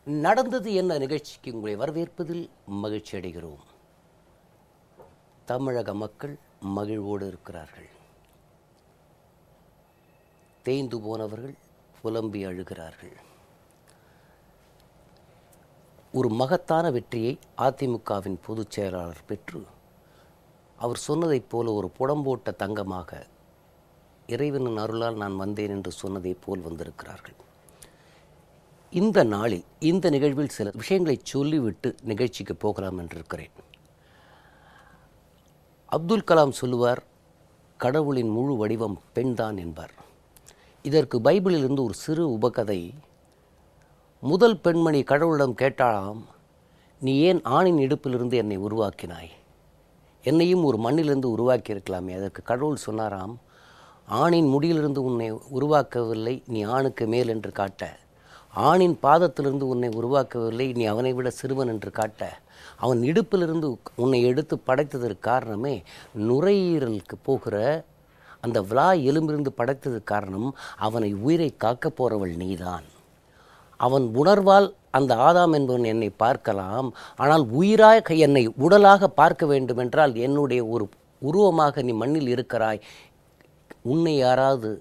நடந்தது என்ன நிகழ்ச்சிக்கு உங்களை வரவேற்பதில் மகிழ்ச்சி அடைகிறோம். தமிழக மக்கள் மகிழ்வோடு இருக்கிறார்கள். தேய்ந்து போனவர்கள் புலம்பி அழுகிறார்கள். ஒரு மகத்தான வெற்றியை அதிமுகவின் பொதுச் செயலாளர் பெற்று அவர் சொன்னதைப் போல ஒரு புடம்போட்ட தங்கமாக இறைவனின் அருளால் நான் வந்தேன் என்று சொன்னதைப் போல் வந்திருக்கிறார்கள். இந்த நாளில் இந்த நிகழ்வில் சில விஷயங்களை சொல்லிவிட்டு நிகழ்ச்சிக்கு போகலாம் என்றிருக்கிறேன். அப்துல் கலாம் சொல்லுவார், கடவுளின் முழு வடிவம் பெண்தான் என்பார். இதற்கு பைபிளிலிருந்து ஒரு சிறு உபகதை. முதல் பெண்மணி கடவுளிடம் கேட்டாலாம், நீ ஏன் ஆணின் இடுப்பிலிருந்து என்னை உருவாக்கினாய்? என்னையும் ஒரு மண்ணிலிருந்து உருவாக்கி இருக்கலாமே. அதற்கு கடவுள் சொன்னாராம், ஆணின் முடியிலிருந்து உன்னை உருவாக்கவில்லை, நீ ஆணுக்கு மேல் என்று காட்ட. ஆணின் பாதத்திலிருந்து உன்னை உருவாக்கவில்லை, நீ அவனை விட சிறுவன் என்று காட்ட. அவன் இடுப்பிலிருந்து உன்னை எடுத்து படைத்ததற்கு காரணமே நுரையீரலுக்கு போகிற அந்த விழா எலும்பிலிருந்து படைத்ததற்கு காரணம் அவனை உயிரை காக்க போகிறவள் நீதான். அவன் உணர்வால் அந்த ஆதாம் என்பவன் என்னை பார்க்கலாம், ஆனால் உயிராக என்னை உடலாக பார்க்க வேண்டுமென்றால் என்னுடைய ஒரு உருவமாக நீ மண்ணில் இருக்கிறாய். உன்னை யாராவது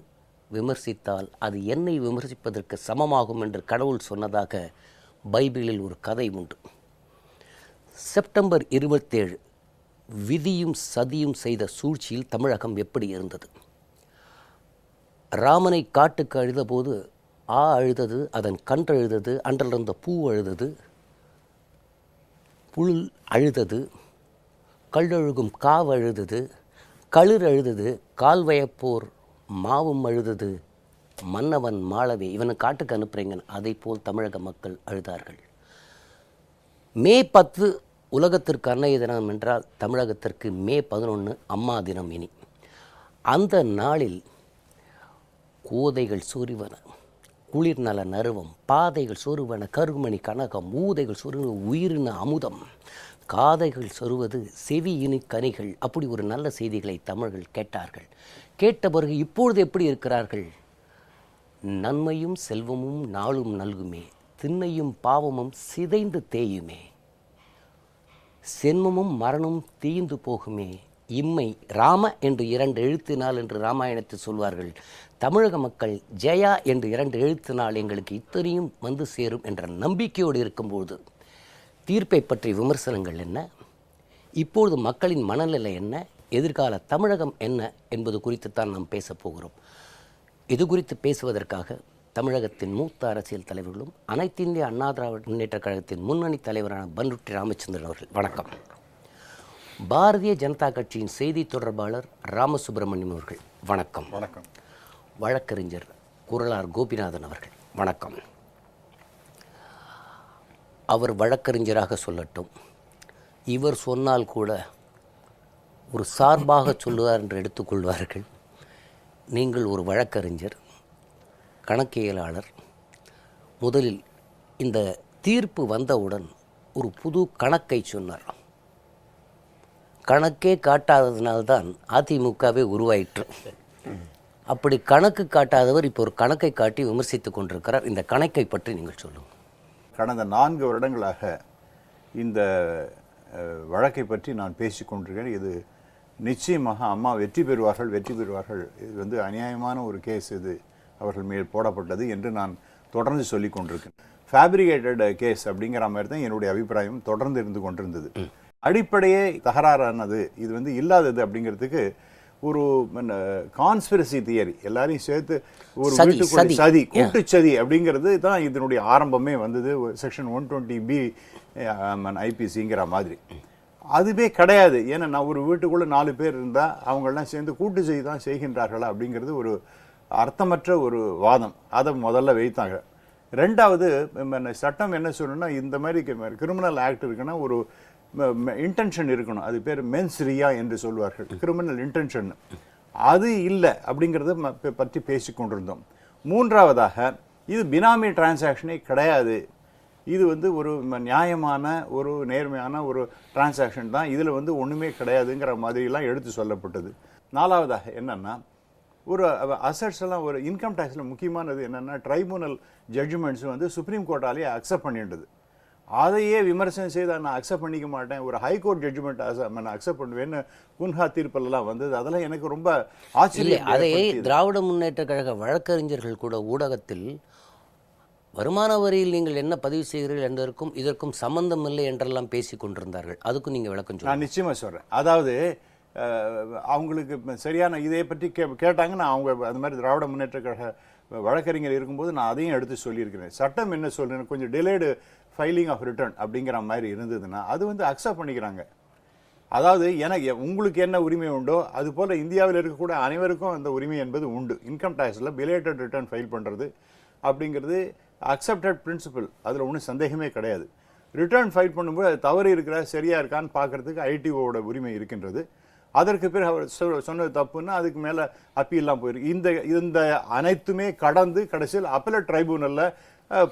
விமர்சித்தால் அது என்னை விமர்சிப்பதற்கு சமமாகும் என்று கடவுள் சொன்னதாக பைபிளில் ஒரு கதை உண்டு. செப்டம்பர் 27 விதியும் சதியும் செய்த சூழ்ச்சியில் தமிழகம் எப்படி இருந்தது? ராமனை காட்டுக்கு அழுதபோது அழுதது, அதன் கன்று அழுதது, அன்றிலிருந்த பூ அழுதது, புல் அழுதது, கல்லொழுகும் காவு அழுதது, களிர் அழுதது, கால்வயப்போர் மாவும் அழுதது, மன்னவன் மாளவே இவனை காட்டுக்கு அனுப்புறீங்க. அதை போல் தமிழக மக்கள் அழுதார்கள். மே 10 உலகத்திற்கு அன்னைய தினம் என்றால் தமிழகத்திற்கு மே 11 அம்மா தினம். இனி அந்த நாளில் கோதைகள் சொருவன குளிர்நல நறுவம், பாதைகள் சொருவன கருமணி கனகம், ஊதைகள் சொருவன உயிரின அமுதம், காதைகள் சொருவது செவி இனி கனிகள். அப்படி ஒரு நல்ல செய்திகளை தமிழர்கள் கேட்டார்கள். கேட்ட பிறகு இப்பொழுது எப்படி இருக்கிறார்கள்? நன்மையும் செல்வமும் நாளும் நல்குமே, திண்ணையும் பாவமும் சிதைந்து தேயுமே, சென்மமும் மரணமும் தீந்து போகுமே, இம்மை ராம என்று 2 எழுத்தினால் என்று ராமாயணத்தில் சொல்வார்கள். தமிழக மக்கள் ஜெயா என்று 2 எழுத்தினால் எங்களுக்கு இத்தனையும் வந்து சேரும் என்ற நம்பிக்கையோடு இருக்கும்போது தீர்ப்பை பற்றிய விமர்சனங்கள் என்ன, இப்பொழுது மக்களின் மனநிலை என்ன, எதிர்கால தமிழகம் என்ன என்பது குறித்துத்தான் நாம் பேசப் போகிறோம். இது குறித்து பேசுவதற்காக தமிழகத்தின் மூத்த அரசியல் தலைவர்களும் அனைத்து இந்திய அண்ணா திராவிட முன்னேற்ற கழகத்தின் முன்னணி தலைவரான பன்ருட்டி ராமச்சந்திரன் அவர்கள் வணக்கம். பாரதிய ஜனதா கட்சியின் செய்தி தொடர்பாளர் ராமசுப்ரமணியம் அவர்கள் வணக்கம். வணக்கம். வழக்கறிஞர் குரலார் கோபிநாதன் அவர்கள் வணக்கம். அவர் வழக்கறிஞராக சொல்லட்டும், இவர் சொன்னால் கூட ஒரு சார்பாக சொல்லுவார் என்று எடுத்துக்கொள்வார்கள். நீங்கள் ஒரு வழக்கறிஞர், கணக்கியலாளர். முதலில் இந்த தீர்ப்பு வந்தவுடன் ஒரு புது கணக்கை சொன்னார். கணக்கே காட்டாததினால்தான் அதிமுகவே உருவாயிற்று. அப்படி கணக்கு காட்டாதவர் இப்போ ஒரு கணக்கை காட்டி விமர்சித்து கொண்டிருக்கிறார். இந்த கணக்கை பற்றி நீங்கள் சொல்லுங்கள். கடந்த 4 வருடங்களாக இந்த வழக்கை பற்றி நான் பேசி கொண்டிருக்கிறேன். இது நிச்சயமாக அம்மா வெற்றி பெறுவார்கள். இது அநியாயமான ஒரு கேஸ், இது அவர்கள் மேல் போடப்பட்டது என்று நான் தொடர்ந்து சொல்லி கொண்டிருக்கேன். ஃபேப்ரிகேட்டட் கேஸ் அப்படிங்கிற மாதிரி தான் என்னுடைய அபிப்பிராயம் தொடர்ந்து இருந்து கொண்டிருந்தது. அடிப்படையே தகராறானது, இது இல்லாதது அப்படிங்கிறதுக்கு ஒரு கான்ஸ்பிரசி தியரி, எல்லாரையும் சேர்த்து ஒரு வீட்டுக்குள்ள சதி, கூட்டுச்சதி அப்படிங்கிறது தான் இதனுடைய ஆரம்பமே வந்தது. செக்ஷன் 120B ஐபிசிங்கிற மாதிரி. அதுவே கிடையாது. ஏன்னா நான் ஒரு வீட்டுக்குள்ள 4 பேர் இருந்தால் அவங்கெல்லாம் சேர்ந்து கூட்டு செய்தி தான் செய்கின்றார்களா அப்படிங்கிறது ஒரு அர்த்தமற்ற ஒரு வாதம். அதை முதல்ல வைத்தாங்க. ரெண்டாவது, சட்டம் என்ன சொல்லணும்னா, இந்த மாதிரி கிரிமினல் ஆக்ட் இருக்குன்னா ஒரு இன்டென்ஷன் இருக்கணும். அது பேர் மென்ஸ் ரியா என்று சொல்வார்கள், கிரிமினல் இன்டென்ஷன். அது இல்லை அப்படிங்கிறத பற்றி பேசி கொண்டிருந்தோம். மூன்றாவதாக, இது பினாமி டிரான்சாக்ஷனே கிடையாது, இது ஒரு நியாயமான ஒரு நேர்மையான ஒரு டிரான்சாக்ஷன் தான், இதில் ஒன்றுமே கிடையாதுங்கிற மாதிரிலாம் எடுத்து சொல்லப்பட்டது. நாலாவதாக என்னன்னா, ஒரு அசட்ஸ் எல்லாம் ஒரு இன்கம் டேக்ஸில் முக்கியமானது என்னென்னா ட்ரைபூனல் ஜட்ஜ்மெண்ட்ஸ் வந்து சுப்ரீம் கோர்ட்டாலேயே அக்செப்ட் பண்ணிடுது. அதையே விமர்சனம் செய்து நான் அக்செப்ட் பண்ணிக்க மாட்டேன், ஒரு ஹைகோர்ட் ஜட்ஜ்மெண்ட் நான் அக்செப்ட் பண்ணுவேன்னு குன்ஹா தீர்ப்பெல்லாம் வந்தது. அதெல்லாம் எனக்கு ரொம்ப ஆச்சரியம். அதை திராவிட முன்னேற்ற கழக வழக்கறிஞர்கள் கூட ஊடகத்தில் வருமான வரியில் நீங்கள் என்ன பதிவு செய்கிறீர்கள் என்பதற்கும் இதற்கும் சம்பந்தம் இல்லை என்றெல்லாம் பேசி கொண்டிருந்தார்கள். அதுக்கும் நீங்கள் விளக்கம் சொல்லுங்கள். நான் நிச்சயமாக சொல்கிறேன். அதாவது அவங்களுக்கு சரியான இதை பற்றி கேட்டாங்க. நான் அவங்க அந்த மாதிரி திராவிட முன்னேற்ற கழக வழக்கறிஞர் இருக்கும்போது நான் அதையும் எடுத்து சொல்லியிருக்கிறேன். சட்டம் என்ன சொல்றேன், கொஞ்சம் டிலேடு ஃபைலிங் ஆஃப் ரிட்டர்ன் அப்படிங்கிற மாதிரி இருந்ததுன்னா அது வந்து அக்செப்ட் பண்ணிக்கிறாங்க. அதாவது எனக்கு உங்களுக்கு என்ன உரிமை உண்டோ அது போல் இந்தியாவில் இருக்கக்கூடிய அனைவருக்கும் அந்த உரிமை என்பது உண்டு. இன்கம் டேக்ஸில் பிலேட்டட் ரிட்டர்ன் ஃபைல் பண்ணுறது அப்படிங்கிறது அக்செப்டட் பிரின்சிபல், அதில் ஒன்றும் சந்தேகமே கிடையாது. ரிட்டர்ன் ஃபைல் பண்ணும்போது அது தவறு இருக்கிற சரியாக இருக்கான்னு பார்க்குறதுக்கு ஐடிஓவோட உரிமை இருக்கின்றது. அதற்கு பிறகு அவர் சொன்னது தப்புன்னா அதுக்கு மேலே அப்பீல்லாம் போயிருக்கு. இந்த அனைத்துமே கடந்து கடைசியில் அப்பலட் ட்ரைபூனலில்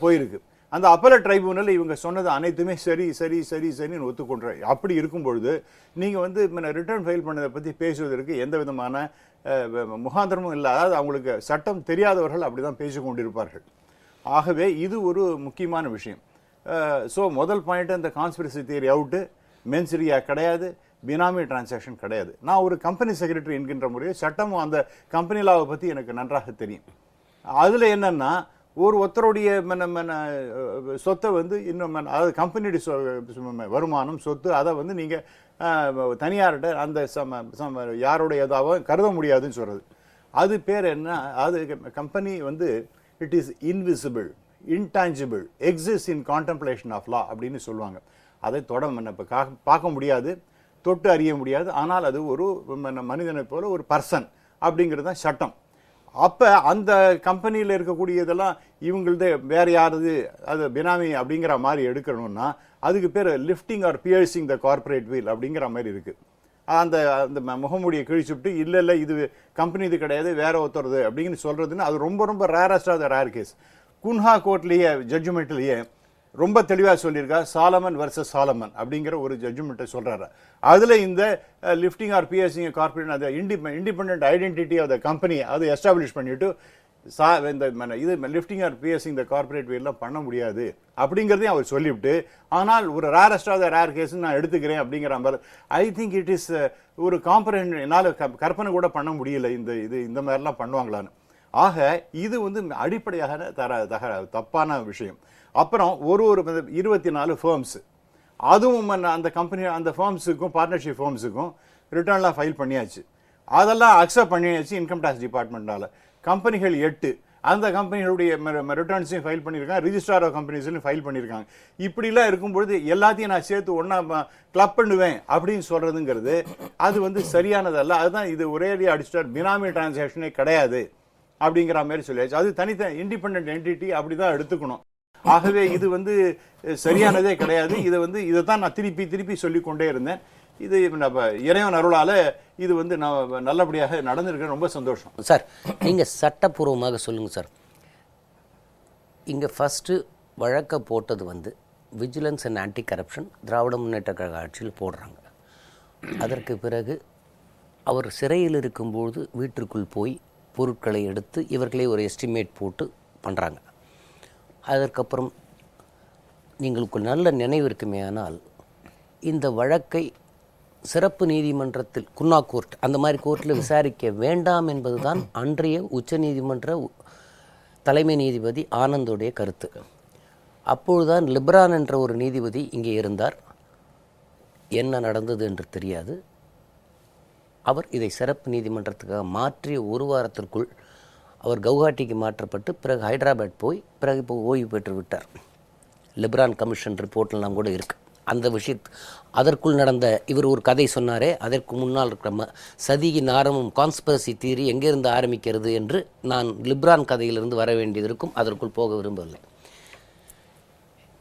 போயிருக்கு. அந்த அப்பலட் ட்ரைபூனல் இவங்க சொன்னது அனைத்துமே சரி சரி சரி சரின்னு ஒத்துக்கொண்ட. அப்படி இருக்கும் பொழுது நீங்கள் வந்து ரிட்டர்ன் ஃபைல் பண்ணதை பற்றி பேசுவதற்கு எந்த விதமான முகாந்திரமும் இல்லை. அதாவது அவங்களுக்கு சட்டம் தெரியாதவர்கள் அப்படி தான் பேசி கொண்டிருப்பார்கள். ஆகவே இது ஒரு முக்கியமான விஷயம். ஸோ முதல் பாயிண்ட், இந்த கான்ஸ்பிரசி தியரி அவுட்டு, மென்சரியா கிடையாது, பினாமி டிரான்சாக்ஷன் கிடையாது. நான் ஒரு கம்பெனி செக்ரட்டரி என்கின்ற முறையில் சட்டமும் அந்த கம்பெனி லாவை பற்றி எனக்கு நன்றாக தெரியும். அதில் என்னென்னா ஒருத்தருடைய சொத்தை வந்து இன்னும் அதாவது கம்பெனியுடைய வருமானம் சொத்து அதை வந்து நீங்கள் தனியார்கிட்ட அந்த யாருடைய இதாகவும் கருத முடியாதுன்னு சொல்கிறது. அது பேர் என்ன, அது கம்பெனி வந்து it is invisible, intangible, exist in contemplation of law அப்படின்னு சொல்லுவாங்க. அதை இப்போ பார்க்க முடியாது, தொட்டு அறிய முடியாது, ஆனால் அது ஒரு மனிதனை போல ஒரு பர்சன் அப்படிங்கிறது தான் சட்டம். அப்போ அந்த கம்பெனியில் இருக்கக்கூடியதெல்லாம் இவங்களது வேற யாருது அது பினாமி அப்படிங்கிற மாதிரி எடுக்கணும்னா அதுக்கு பேர் lifting or piercing the corporate veil அப்படிங்கிற மாதிரி இருக்குது. அந்த அந்த முகமூடியை கிழிச்சுட்டு இல்லை இது கம்பெனி இது கிடையாது வேற ஒருத்தருது அப்படின்னு சொல்கிறதுன்னு அது ரொம்ப ரொம்ப rarest of the rare case. Cunha கோர்ட்லேயே ஜட்ஜ்மெண்ட்லேயே ரொம்ப தெளிவாக சொல்லியிருக்கா, சாலமன் வர்சஸ் சாலமன் அப்படிங்கிற ஒரு ஜட்ஜ்மெண்ட்டை சொல்கிறாரு. அதில் இந்த லிஃப்டிங் ஆர் பிஎஸ்சிங் கார்பரேட் அந்த independent identity of the company அதை எஸ்டாப்ளிஷ் பண்ணிவிட்டு இந்த இது lifting or piercing the corporate வேலாம் பண்ண முடியாது அப்படிங்கிறதையும் அவர் சொல்லிவிட்டு, ஆனால் ஒரு rarest of the rare case நான் எடுத்துக்கிறேன் அப்படிங்கிற மாதிரி ஐ திங்க் இட் இஸ் ஒரு காம்பரண்ட் என்னால் கற்பனை கூட பண்ண முடியல இந்த மாதிரிலாம் பண்ணுவாங்களான்னு. ஆக இது வந்து அடிப்படையாக தப்பான விஷயம். அப்புறம் ஒரு 24 ஃபேர்ம்ஸ், அதுவும் அந்த கம்பெனி அந்த ஃபேர்ம்ஸுக்கும் பார்ட்னர்ஷிப் ஃபேர்ம்ஸுக்கும் ரிட்டர்ன்லாம் ஃபைல் பண்ணியாச்சு. அதெல்லாம் அக்செப்ட் பண்ணியாச்சு இன்கம் டேக்ஸ் டிபார்ட்மெண்ட்டால். கம்பெனிகள் 8 அந்த கம்பெனிகளுடைய ரிட்டர்ன்ஸையும் ஃபைல் பண்ணியிருக்காங்க, ரிஜிஸ்ட்ரார் ஆஃப் கம்பெனிஸ்லையும் ஃபைல் பண்ணியிருக்காங்க. இப்படிலாம் இருக்கும்பொழுது எல்லாத்தையும் நான் சேர்த்து ஒன்றா கிளப் பண்ணுவேன் அப்படின்னு சொல்கிறதுங்கிறது அது வந்து சரியானதல்ல. அதுதான் இது ஒரே அடிச்சிட்டார், பினாமி டிரான்சாக்ஷனே கிடையாது அப்படிங்கிற மாதிரி சொல்லியாச்சு. அது தனித்த இண்டிபெண்ட் என்டிட்டி அப்படி தான் எடுத்துக்கணும். ஆகவே இது வந்து சரியானதே கிடையாது. இதை தான் நான் திருப்பி சொல்லிக்கொண்டே இருந்தேன். இது இறைவன் அருளால் இது வந்து நான் நல்லபடியாக நடந்திருக்கேன். ரொம்ப சந்தோஷம். சார், நீங்கள் சட்டப்பூர்வமாக சொல்லுங்கள் சார். இங்கே ஃபஸ்ட்டு வழக்கை போட்டது வந்து vigilance and anti corruption Dravida Munnetra கழக ஆட்சியில் போடுறாங்க. அதற்கு பிறகு அவர் சிறையில் இருக்கும்போது வீட்டிற்குள் போய் பொருட்களை எடுத்து இவர்களே ஒரு எஸ்டிமேட் போட்டு பண்ணுறாங்க. அதற்கப்புறம் நீங்களுக்கு நல்ல நினைவு இருக்குமே, ஆனால் இந்த வழக்கை சிறப்பு நீதிமன்றத்தில் குன்னா கோர்ட் அந்த மாதிரி கோர்ட்டில் விசாரிக்க வேண்டாம் என்பது தான் அன்றைய உச்ச நீதிமன்ற தலைமை நீதிபதி ஆனந்தோடைய கருத்து. அப்பொழுதுதான் லிப்ரான் என்ற ஒரு நீதிபதி இங்கே இருந்தார். என்ன நடந்தது என்று தெரியாது. அவர் இதை சிறப்பு நீதிமன்றத்துக்காக மாற்றிய ஒரு வாரத்திற்குள் அவர் கவுஹாட்டிக்கு மாற்றப்பட்டு பிறகு ஹைதராபாத் போய் பிறகு இப்போ ஓய்வு பெற்று விட்டார். லிப்ரான் கமிஷன் ரிப்போர்ட்லாம் கூட இருக்குது அந்த அதற்குள் நடந்த இவர் ஒரு கதை சொன்னாரே, அதற்கு முன்னால் இருக்கிற சதியின் ஆரம்பம் கான்ஸ்பிரசி தியரி எங்கேருந்து ஆரம்பிக்கிறது என்று நான் லிப்ரான் கதையிலிருந்து வர வேண்டியது இருக்கும். அதற்குள் போக விரும்பவில்லை.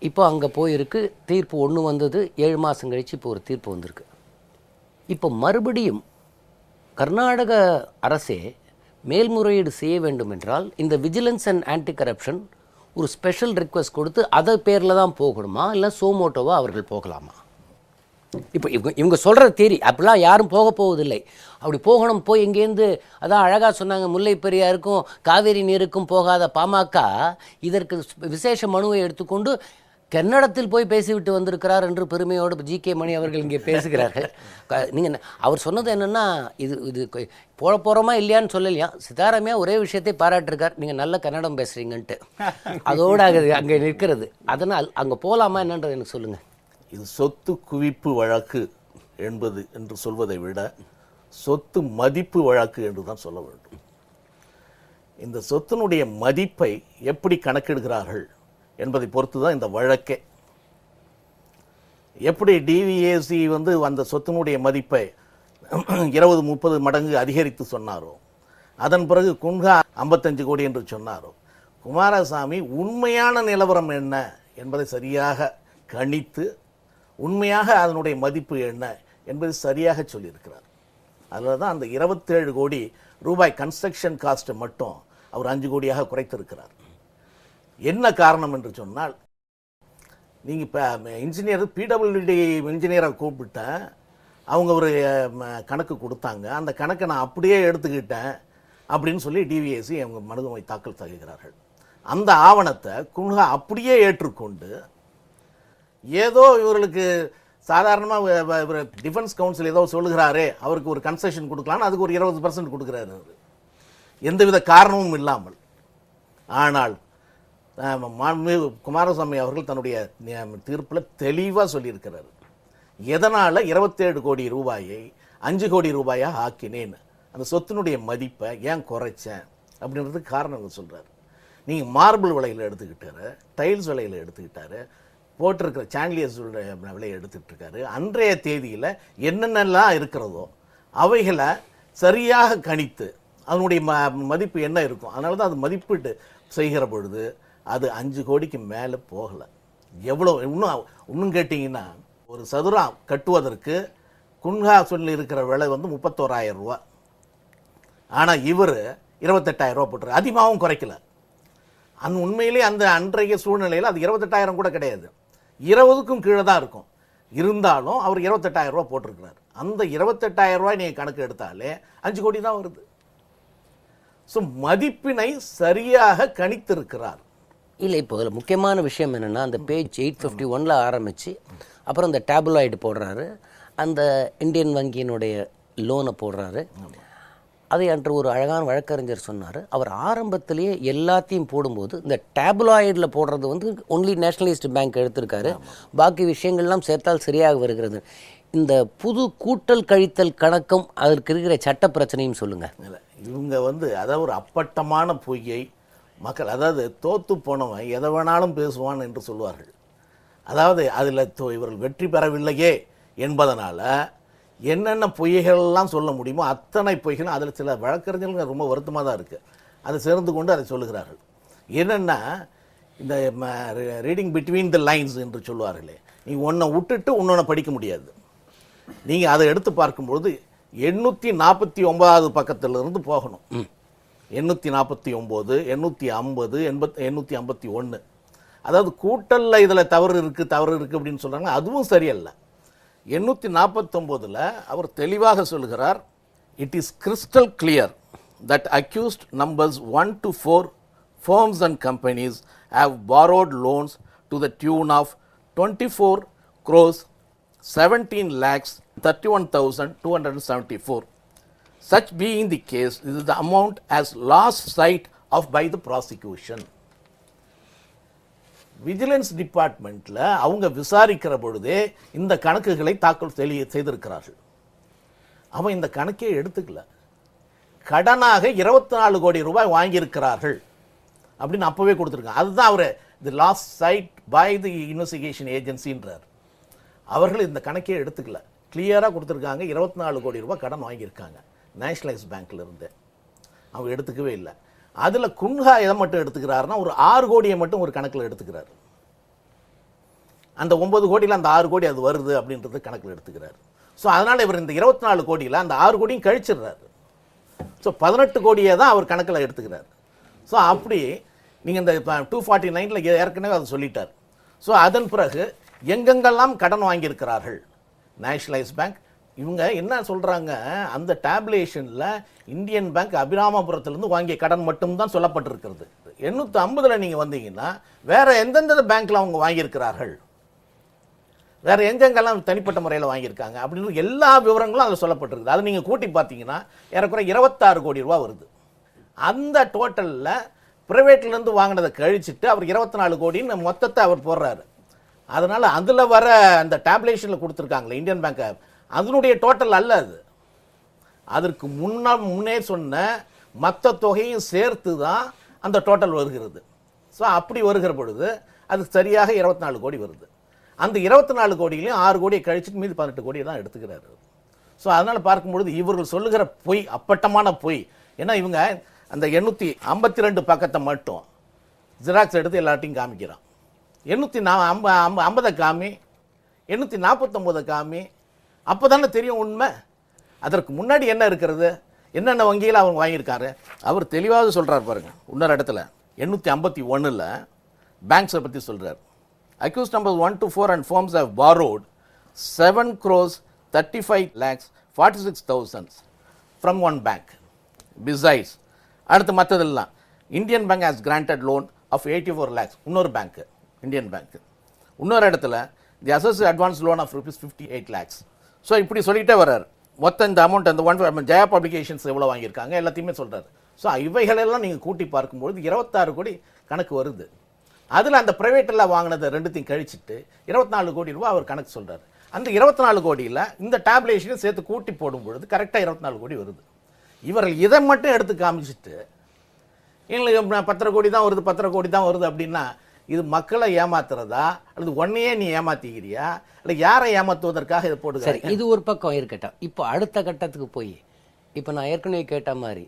இப்போ அங்கே போயிருக்கு, தீர்ப்பு ஒன்று வந்தது. 7 மாதம் கழித்து இப்போ ஒரு தீர்ப்பு வந்திருக்கு. இப்போ மறுபடியும் கர்நாடக அரசே மேல்முறையீடு செய்ய வேண்டும் என்றால் இந்த விஜிலன்ஸ் அண்ட் ஆன்டி கரப்ஷன் ஒரு ஸ்பெஷல் ரிக்வெஸ்ட் கொடுத்து அதை பேரில் தான் போகணுமா, இல்லை சோமோட்டோவா அவர்கள் போகலாமா? இப்போ இவங்க சொல்கிற தேரி அப்படிலாம் யாரும் போக போவதில்லை. அப்படி போகணும், போய் எங்கேருந்து அதான் அழகாக சொன்னாங்க, முல்லை பெரியாருக்கும் காவேரி நீருக்கும் போகாத பாமக இதற்கு விசேஷ மனுவை எடுத்துக்கொண்டு கன்னடத்தில் போய் பேசிவிட்டு வந்திருக்கிறார் என்று பெருமையோடு ஜி.கே. மணி அவர்கள் இங்கே பேசுகிறார்கள். நீங்கள் அவர் சொன்னது என்னென்னா, இது போட போகிறோமா இல்லையான்னு சொல்லலையா, சித்தாராமையா ஒரே விஷயத்தை பாராட்டிருக்கார், நீங்கள் நல்ல கன்னடம் பேசுகிறீங்கன்ட்டு. அதோடு அங்கே நிற்கிறது. அதனால் அங்கே போகலாமா என்னன்றது எனக்கு சொல்லுங்கள். இது சொத்து குவிப்பு வழக்கு என்று சொல்வதை விட சொத்து மதிப்பு வழக்கு என்று தான் சொல்ல வேண்டும். இந்த சொத்தினுடைய மதிப்பை எப்படி கணக்கெடுக்கிறார்கள் என்பதை பொறுத்து தான் இந்த வழக்கே. எப்படி டிவிஏசி அந்த சொத்தினுடைய மதிப்பை 20-30 மடங்கு அதிகரித்து சொன்னாரோ, அதன் பிறகு குன்ஹா 55 கோடி என்று சொன்னாரோ, குமாரசாமி உண்மையான நிலவரம் என்ன என்பதை சரியாக கணித்து உண்மையாக அதனுடைய மதிப்பு என்ன என்பதை சரியாக சொல்லியிருக்கிறார். அதில் தான் அந்த 27 கோடி ரூபாய் கன்ஸ்ட்ரக்ஷன் காஸ்ட்டை மட்டும் அவர் 5 கோடியாக குறைத்திருக்கிறார். என்ன காரணம் என்று சொன்னால், நீங்கள் இப்போ இன்ஜினியர் பிடபிள்யூடி இன்ஜினியரை கூப்பிட்டேன், அவங்க ஒரு கணக்கு கொடுத்தாங்க, அந்த கணக்கை நான் அப்படியே எடுத்துக்கிட்டேன் அப்படின்னு சொல்லி டிவிஎஸ்சி அவங்க மனுவை தாக்கல் செய்கிறார்கள். அந்த ஆவணத்தை குன்ஹா அப்படியே ஏற்றுக்கொண்டு ஏதோ இவர்களுக்கு சாதாரணமாக டிஃபென்ஸ் கவுன்சில் ஏதோ சொல்லுகிறாரே, அவருக்கு ஒரு கன்செஷன் கொடுக்கலான்னு அதுக்கு ஒரு 20% கொடுக்குறாரு அவர், எந்தவித காரணமும் இல்லாமல். ஆனால் குமாரசாமி அவர்கள் தன்னுடைய தீர்ப்பில் தெளிவாக சொல்லியிருக்கிறார், எதனால் 27 கோடி ரூபாயை 5 கோடி ரூபாயாக ஆக்கினேன், அந்த சொத்தினுடைய மதிப்பை ஏன் குறைச்சேன் அப்படின்றதுக்கு காரணம் சொல்கிறார். நீங்கள் மார்பிள் விலையில் எடுத்துக்கிட்டாரு, டைல்ஸ் விலையில் எடுத்துக்கிட்டாரு, போட்டிருக்கிற சாண்டிலியர்ஸ் விலையை எடுத்துக்கிட்டு இருக்காரு. அன்றைய தேதியில் என்னென்னலாம் இருக்கிறதோ அவைகளை சரியாக கணித்து அதனுடைய மதிப்பு என்ன இருக்கும், அதனால தான் அது மதிப்பீட்டு செய்கிற பொழுது அது 5 கோடிக்கு மேலே போகலை. எவ்வளோ இன்னும் கேட்டிங்கன்னா, ஒரு சதுரம் கட்டுவதற்கு குன்ஹா சொல்லி இருக்கிற விலை 31,000 ரூபா, ஆனால் இவர் 28,000 ரூபா போட்டுரு, அதிகமாகவும் குறைக்கல. உண்மையிலே அந்த அன்றைய சூழ்நிலையில் அது 28,000 கூட கிடையாது, 20க்கும் கீழே தான் இருக்கும். இருந்தாலும் அவர் 28,000 ரூபா போட்டிருக்கிறார். அந்த 28,000 ரூபாய் நீங்கள் கணக்கு எடுத்தாலே 5 கோடி தான் வருது. ஸோ மதிப்பினை சரியாக கணித்திருக்கிறார். இல்லை, இப்போ அதில் முக்கியமான விஷயம் என்னென்னா, அந்த பேஜ் 851 ஆரம்பித்து அப்புறம் அந்த டேபுலாய்டு போடுறாரு, அந்த இந்தியன் வங்கியினுடைய லோனை போடுறாரு. அதை அன்று ஒரு அழகான வழக்கறிஞர் சொன்னார், அவர் ஆரம்பத்திலேயே எல்லாத்தையும் போடும்போது இந்த டேபுலாய்டில் போடுறது ஒன்லி நேஷனலிஸ்ட் பேங்க் எடுத்திருக்காரு, பாக்கி விஷயங்கள்லாம் சேர்த்தால் சரியாக வருகிறது. இந்த புது கூட்டல் கழித்தல் கணக்கும் அதற்கு இருக்கிற சட்ட பிரச்சனையும் சொல்லுங்கள். இவங்க அதாவது ஒரு அப்பட்டமான பொய்யை மக்கள், அதாவது தோத்து போனவன் எதை வேணாலும் பேசுவான் என்று சொல்வார்கள். அதாவது அதில் இவர்கள் வெற்றி பெறவில்லையே என்பதனால் என்னென்ன பொய்கள்லாம் சொல்ல முடியுமோ அத்தனை பொய்களும் அதில் சில வழக்கறிஞர்கள் ரொம்ப வருத்தமாக தான் இருக்குது, அதை சேர்ந்து கொண்டு அதை சொல்லுகிறார்கள். என்னென்னா, இந்த ரீடிங் பிட்வீன் த லைன்ஸ் என்று சொல்லுவார்களே, நீங்கள் ஒன்றை விட்டுட்டு இன்னொன்று படிக்க முடியாது. நீங்கள் அதை எடுத்து பார்க்கும்பொழுது 849வது பக்கத்திலிருந்து போகணும். 849, 850, 851, அதாவது கூட்டலில் இதில் தவறு இருக்குது அப்படின்னு சொல்கிறாங்க, அதுவும் சரியல்ல. 849 அவர் தெளிவாக சொல்கிறார், it is crystal clear that accused numbers 1 to 4 firms and companies have borrowed loans to the tune of 24 crores 17 lakhs 31,274. Such being the case, this is the amount as lost sight of by the prosecution. Vigilance டிபார்ட்மெண்ட்டில் அவங்க விசாரிக்கிற பொழுதே இந்த கணக்குகளை தாக்கல் செய்திருக்கிறார்கள். அவன் இந்த கணக்கே எடுத்துக்கல, கடனாக 24 கோடி ரூபாய் வாங்கியிருக்கிறார்கள் அப்படின்னு அப்போவே கொடுத்துருக்காங்க. அதுதான் அவர் the last side by the investigation ஏஜென்சின்றார். அவர்கள் இந்த கணக்கே எடுத்துக்கல, கிளியராக கொடுத்துருக்காங்க. 24 கோடி ரூபாய் கடன் வாங்கியிருக்காங்க நேஷனலைஸ் பேங்க்ல இருந்து, அவங்க எடுத்துக்கவே இல்லை. அதில் குன்ஹா எதை மட்டும் எடுத்துக்கிறாருன்னா, ஒரு 6 கோடியை மட்டும் ஒரு கணக்கில் எடுத்துக்கிறார். அந்த 9 கோடியில் அந்த 6 கோடி அது வருது அப்படின்றது கணக்கில் எடுத்துக்கிறார். ஸோ அதனால் இவர் இந்த 24 கோடியில் அந்த 6 கோடியும் கழிச்சிடுறாரு. ஸோ 18 கோடியை தான் அவர் கணக்கில் எடுத்துக்கிறார். ஸோ அப்படி நீங்கள் இந்த 249 ஏற்கனவே அதை சொல்லிட்டார். ஸோ அதன் பிறகு எங்கெங்கெல்லாம் கடன் வாங்கியிருக்கிறார்கள், நேஷனலைஸ் பேங்க். இவங்க என்ன சொல்றாங்க, அந்த டேபுலேஷன்ல இந்தியன் பேங்க் அபிராமபுரத்திலிருந்து வாங்கிய கடன் மட்டும்தான் சொல்லப்பட்டிருக்கிறது. 850 நீங்க வந்தீங்கன்னா வேற எந்தெந்த பேங்க்ல அவங்க வாங்கியிருக்கிறார்கள், வேற எங்கெங்கெல்லாம் தனிப்பட்ட முறையில் வாங்கியிருக்காங்க அப்படின்னு எல்லா விவரங்களும் அதில் சொல்லப்பட்டிருக்குது. அதை நீங்கள் கூட்டி பார்த்தீங்கன்னா ஏறக்குறை 26 கோடி ரூபா வருது. அந்த டோட்டலில் ப்ரைவேட்லேருந்து வாங்கினதை கழிச்சிட்டு அவர் 24 கோடின்னு மொத்தத்தை அவர் போடுறாரு. அதனால் அதில் வர அந்த டேபுலேஷனில் கொடுத்துருக்காங்களே இந்தியன் பேங்க், அதனுடைய டோட்டல் அல்ல அது. அதற்கு முன்னே சொன்ன மற்ற தொகையும் சேர்த்து தான் அந்த டோட்டல் வருகிறது. ஸோ அப்படி வருகிற பொழுது அது சரியாக 24 கோடி வருது. அந்த 24 கோடியிலையும் 6 கோடியை கழிச்சுட்டு மீது 18 கோடியை தான் எடுத்துக்கிறாரு. ஸோ அதனால் பார்க்கும்பொழுது இவர்கள் சொல்லுகிற பொய் அப்பட்டமான பொய். ஏன்னா இவங்க அந்த 852 பக்கத்தை மட்டும் ஜெராக்ஸ் எடுத்து எல்லாத்தையும் காமிக்கிறான். 850 காமி, 849 காமி, அப்போ தானே தெரியும் உண்மை. அதற்கு முன்னாடி என்ன இருக்கிறது, என்னென்ன வங்கியில் அவங்க வாங்கியிருக்காரு அவர் தெளிவாக சொல்கிறார் பாருங்க. இன்னொரு இடத்துல 851 பேங்க்ஸை பற்றி சொல்கிறார். Accused numbers 1 to 4 and firms have borrowed 7 crores 35 lakhs 46,000 from one bank. Besides, அடுத்து மற்றதெல்லாம் Indian bank has granted loan of 84 lakhs. இன்னொரு பேங்க் இந்தியன் பேங்க். இன்னொரு இடத்துல தி assessed advance loan of rupees 58 lakhs. So இப்படி சொல்லிகிட்டே வர்றார். மொத்தம் இந்த அமௌண்ட் அந்த ஜெயா பப்ளிகேஷன்ஸ் எவ்வளோ வாங்கியிருக்காங்க எல்லாத்தையுமே சொல்கிறார். ஸோ இவைகளெல்லாம் நீங்கள் கூட்டி பார்க்கும்பொழுது 26 கோடி கணக்கு வருது. அதில் அந்த ப்ரைவேட்டில் வாங்கினதை ரெண்டுத்தையும் கழிச்சிட்டு 24 கோடி ரூபா அவர் கணக்கு சொல்கிறார். அந்த 24 கோடியில் இந்த டேபுலேஷனையும் சேர்த்து கூட்டி போடும் பொழுது கரெக்டாக 24 கோடி வருது. இவர்கள் இதை மட்டும் எடுத்து காமிச்சிட்டு எங்களுக்கு 10 கோடி தான் வருது 10 கோடி தான் வருது அப்படின்னா இது மக்களை ஏமாத்துறதா அல்லது ஒன்னையே நீ ஏமாத்திக்கிறியா இல்லை யாரை ஏமாத்துவதற்காக இதை போட்டு? சரி, இது ஒரு பக்கம் இருக்கட்டும். இப்போ அடுத்த கட்டத்துக்கு போய் இப்போ நான் ஏற்கனவே கேட்ட மாதிரி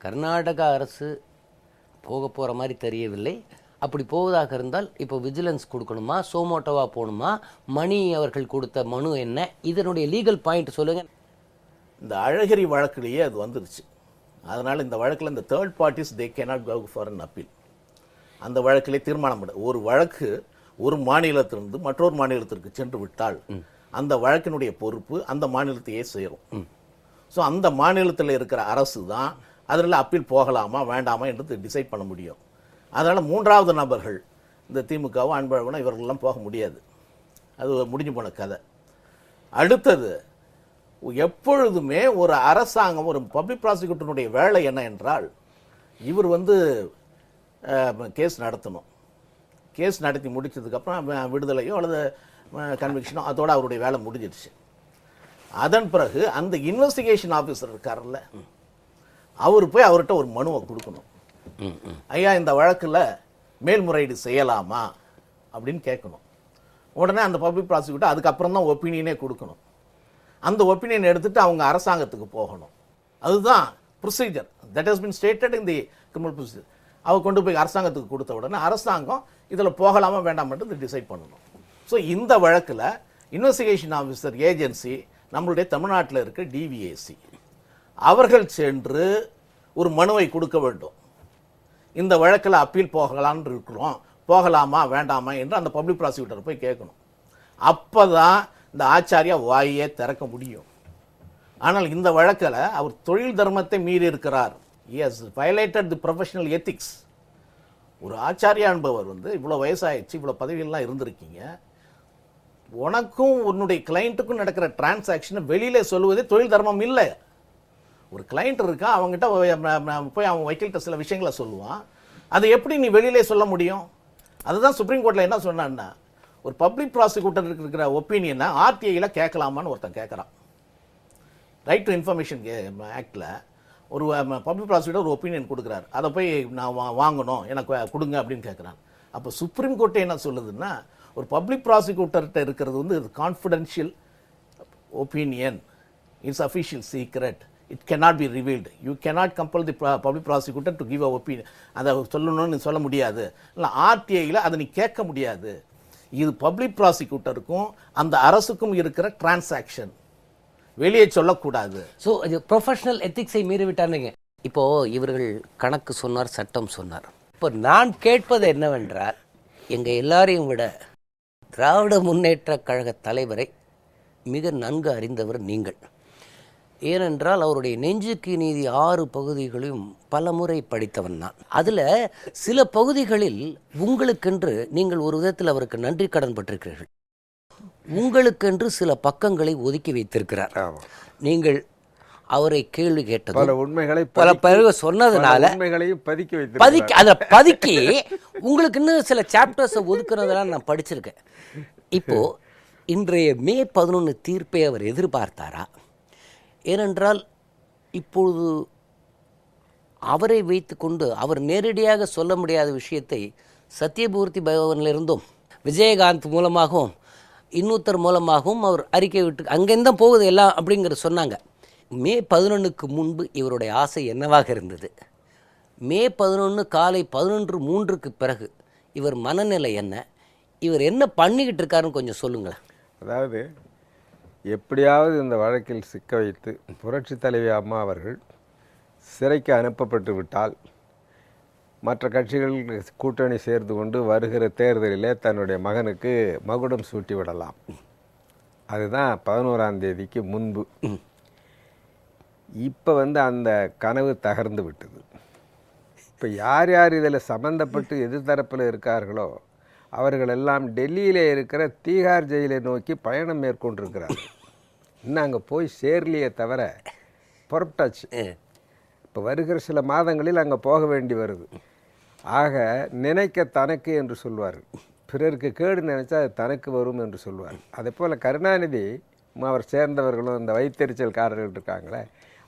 கர்நாடகா அரசு போக போகிற மாதிரி தெரியவில்லை. அப்படி போவதாக இருந்தால் இப்போ விஜிலன்ஸ் கொடுக்கணுமா, சோமோட்டோவா போகணுமா, மணி அவர்கள் கொடுத்த மனு என்ன, இதனுடைய லீகல் பாயிண்ட் சொல்லுங்கள். இந்த அழகிரி வழக்கிலேயே அது வந்துருச்சு. அதனால் இந்த வழக்கில் இந்த third parties they cannot go for an appeal. அந்த வழக்கிலே தீர்மானம் பண்ண ஒரு வழக்கு ஒரு மாநிலத்திலிருந்து மற்றொரு மாநிலத்திற்கு சென்று விட்டால் அந்த வழக்கினுடைய பொறுப்பு அந்த மாநிலத்தையே சேரும். ஸோ அந்த மாநிலத்தில் இருக்கிற அரசு தான் அதில் அப்பீல் போகலாமா வேண்டாமா என்று டிசைட் பண்ண முடியும். அதனால் மூன்றாவது நபர்கள் இந்த திமுகவோ அன்பழகனோ இவர்களெல்லாம் போக முடியாது. அது முடிஞ்சு போன கதை. அடுத்தது, எப்பொழுதுமே ஒரு அரசாங்கம் ஒரு பப்ளிக் ப்ராசிக்யூட்டருடைய வேலை என்ன என்றால் இவர் கேஸ் நடத்தணும். கேஸ் நடத்தி முடிச்சதுக்கப்புறம் விடுதலையோ அல்லது கன்விக்ஷனோ அதோட அவருடைய வேலை முடிஞ்சிடுச்சு. அதன் பிறகு அந்த இன்வெஸ்டிகேஷன் ஆஃபீஸர் இருக்கார்ல அவர் போய் அவர்கிட்ட ஒரு மனுவை கொடுக்கணும். ஐயா இந்த வழக்கில் மேல்முறையீடு செய்யலாமா அப்படின்னு கேட்கணும். உடனே அந்த பப்ளிக் ப்ராசிக்யூட்டர் அதுக்கப்புறம் தான் ஒப்பீனியனே கொடுக்கணும். அந்த ஒப்பீனியன் எடுத்துட்டு அவங்க அரசாங்கத்துக்கு போகணும். அதுதான் procedure that has been stated in the criminal procedure. அவர் கொண்டு போய் அரசாங்கத்துக்கு கொடுத்த உடனே அரசாங்கம் இதில் போகலாமா வேண்டாம் மட்டும் டிசைட் பண்ணணும். ஸோ இந்த வழக்கில் இன்வெஸ்டிகேஷன் ஆஃபீஸர் ஏஜென்சி நம்மளுடைய தமிழ்நாட்டில் இருக்க டிவிஏசி அவர்கள் சென்று ஒரு மனுவை கொடுக்க வேண்டும். இந்த வழக்கில் அப்பீல் போகலான்னு இருக்கிறோம், போகலாமா வேண்டாமா என்று அந்த பப்ளிக் ப்ராசிக்யூட்டர் போய் கேட்கணும். அப்போ தான் இந்த ஆச்சாரியா வாயே திறக்க முடியும். ஆனால் இந்த வழக்கில் அவர் தொழில் தர்மத்தை மீறி இருக்கிறார். He has violated the professional ethics. ஒரு ஆச்சாரியா என்பவர் இவ்வளோ வயசாகிடுச்சு, இவ்வளோ பதவியெல்லாம் இருந்திருக்கீங்க, உனக்கும் உன்னுடைய கிளைண்ட்டுக்கும் நடக்கிற டிரான்சாக்ஷனை வெளியிலே சொல்லுவதே தொழில் தர்மம் இல்லை. ஒரு கிளைண்ட் இருக்கா, அவங்ககிட்ட போய் அவன் வக்கீல்கிட்ட சில விஷயங்களை சொல்லுவான், அதை எப்படி நீ வெளியிலே சொல்ல முடியும்? அதுதான் சுப்ரீம் கோர்ட்டில் என்ன சொன்னான்னா, ஒரு பப்ளிக் ப்ராசிக்யூட்டர் இருக்கிற ஒப்பீனியனை ஆர்டிஐயில் கேட்கலாமான்னு ஒருத்தன் கேட்குறான். ரைட் டு இன்ஃபர்மேஷன் ஆக்டில் ஒரு பப்ளிக் ப்ராசிக்யூட்டர் ஒரு ஒப்பீனியன் கொடுக்குறாரு, அதை போய் நான் வாங்கணும் எனக்கு கொடுங்க அப்படின்னு கேட்குறான். அப்போ சுப்ரீம் கோர்ட்டே என்ன சொல்லுதுன்னா, ஒரு பப்ளிக் ப்ராசிக்யூட்டர்கிட்ட இருக்கிறது confidential opinion, it's official secret, it cannot be revealed. You cannot compel the public prosecutor to give a opinion. அதை சொல்லணும்னு சொல்ல முடியாது, இல்லை ஆர்டிஐயில் அதை நீ கேட்க முடியாது. இது பப்ளிக் ப்ராசிக்யூட்டருக்கும் அந்த அரசுக்கும் இருக்கிற டிரான்சாக்ஷன், வெளியே சொல்லக்கூடாது. ஸோ இது ப்ரொஃபஷனல் எத்திக்ஸை மீறிவிட்டாருங்க. இப்போது இவர்கள் கணக்கு சொன்னார், சட்டம் சொன்னார். இப்போ நான் கேட்பது என்னவென்றால், எங்கள் எல்லாரையும் விட திராவிட முன்னேற்ற கழக தலைவரை மிக நன்கு அறிந்தவர் நீங்கள். ஏனென்றால் அவருடைய நெஞ்சுக்கு நீதி 6 பகுதிகளையும் பல முறை படித்தவன் நான். அதில் சில பகுதிகளில் உங்களுக்கென்று நீங்கள் ஒரு விதத்தில் அவருக்கு நன்றி கடன் பட்டிருக்கிறீர்கள். உங்களுக்கென்று சில பக்கங்களை ஒதுக்கி வைத்திருக்கிறார். நீங்கள் அவரை கேள்வி கேட்டது பல உண்மைகளை பல பேர் சொன்னதுனால பதுக்கி உங்களுக்கு இன்னும் சில சாப்டர்ஸை ஒதுக்குறதெல்லாம் நான் படிச்சிருக்கேன். இப்போ இன்றைய மே 11 தீர்ப்பை அவர் எதிர்பார்த்தாரா? ஏனென்றால் இப்பொழுது அவரை வைத்துக்கொண்டு அவர் நேரடியாக சொல்ல முடியாத விஷயத்தை சத்யமூர்த்தி பவனிலிருந்தும் விஜயகாந்த் மூலமாகவும் இன்னொருத்தர் மூலமாகவும் அவர் அறிக்கை விட்டு அங்கேருந்தான் போகுது எல்லாம் அப்படிங்கிற சொன்னாங்க. மே 11க்கு முன்பு இவருடைய ஆசை என்னவாக இருந்தது? மே 11 காலை 11:03க்கு பிறகு இவர் மனநிலை என்ன? இவர் என்ன பண்ணிக்கிட்டு இருக்காருன்னு கொஞ்சம் சொல்லுங்களேன். அதாவது எப்படியாவது இந்த வழக்கில் சிக்க வைத்து புரட்சி தலைவி அம்மா அவர்கள் சிறைக்கு அனுப்பப்பட்டு விட்டால் மற்ற கட்சிகள் கூட்டணி சேர்ந்து கொண்டு வருகிற தேர்தலிலே தன்னுடைய மகனுக்கு மகுடம் சூட்டி விடலாம். அதுதான் 11ஆம் தேதிக்கு முன்பு. இப்போ அந்த கனவு தகர்ந்து விட்டது. இப்போ யார் யார் இதில் சம்பந்தப்பட்டு எதிர்த்தரப்பில் இருக்கார்களோ அவர்களெல்லாம் டெல்லியிலே இருக்கிற தீகார் ஜெயிலை நோக்கி பயணம் மேற்கொண்டிருக்கிறார்கள். இன்னும் அங்கே போய் சேரலையே தவிர புறப்பட்டாச்சு. இப்போ வருகிற சில மாதங்களில் அங்கே போக வேண்டி வருது. ஆக நினைக்க தனக்கு என்று சொல்வார், பிறருக்கு கேடு நினைச்சா அது தனக்கு வரும் என்று சொல்வார். அதே போல் கருணாநிதி அவர் சேர்ந்தவர்களும் இந்த வைத்தறிச்சல்காரர்கள் இருக்காங்களே,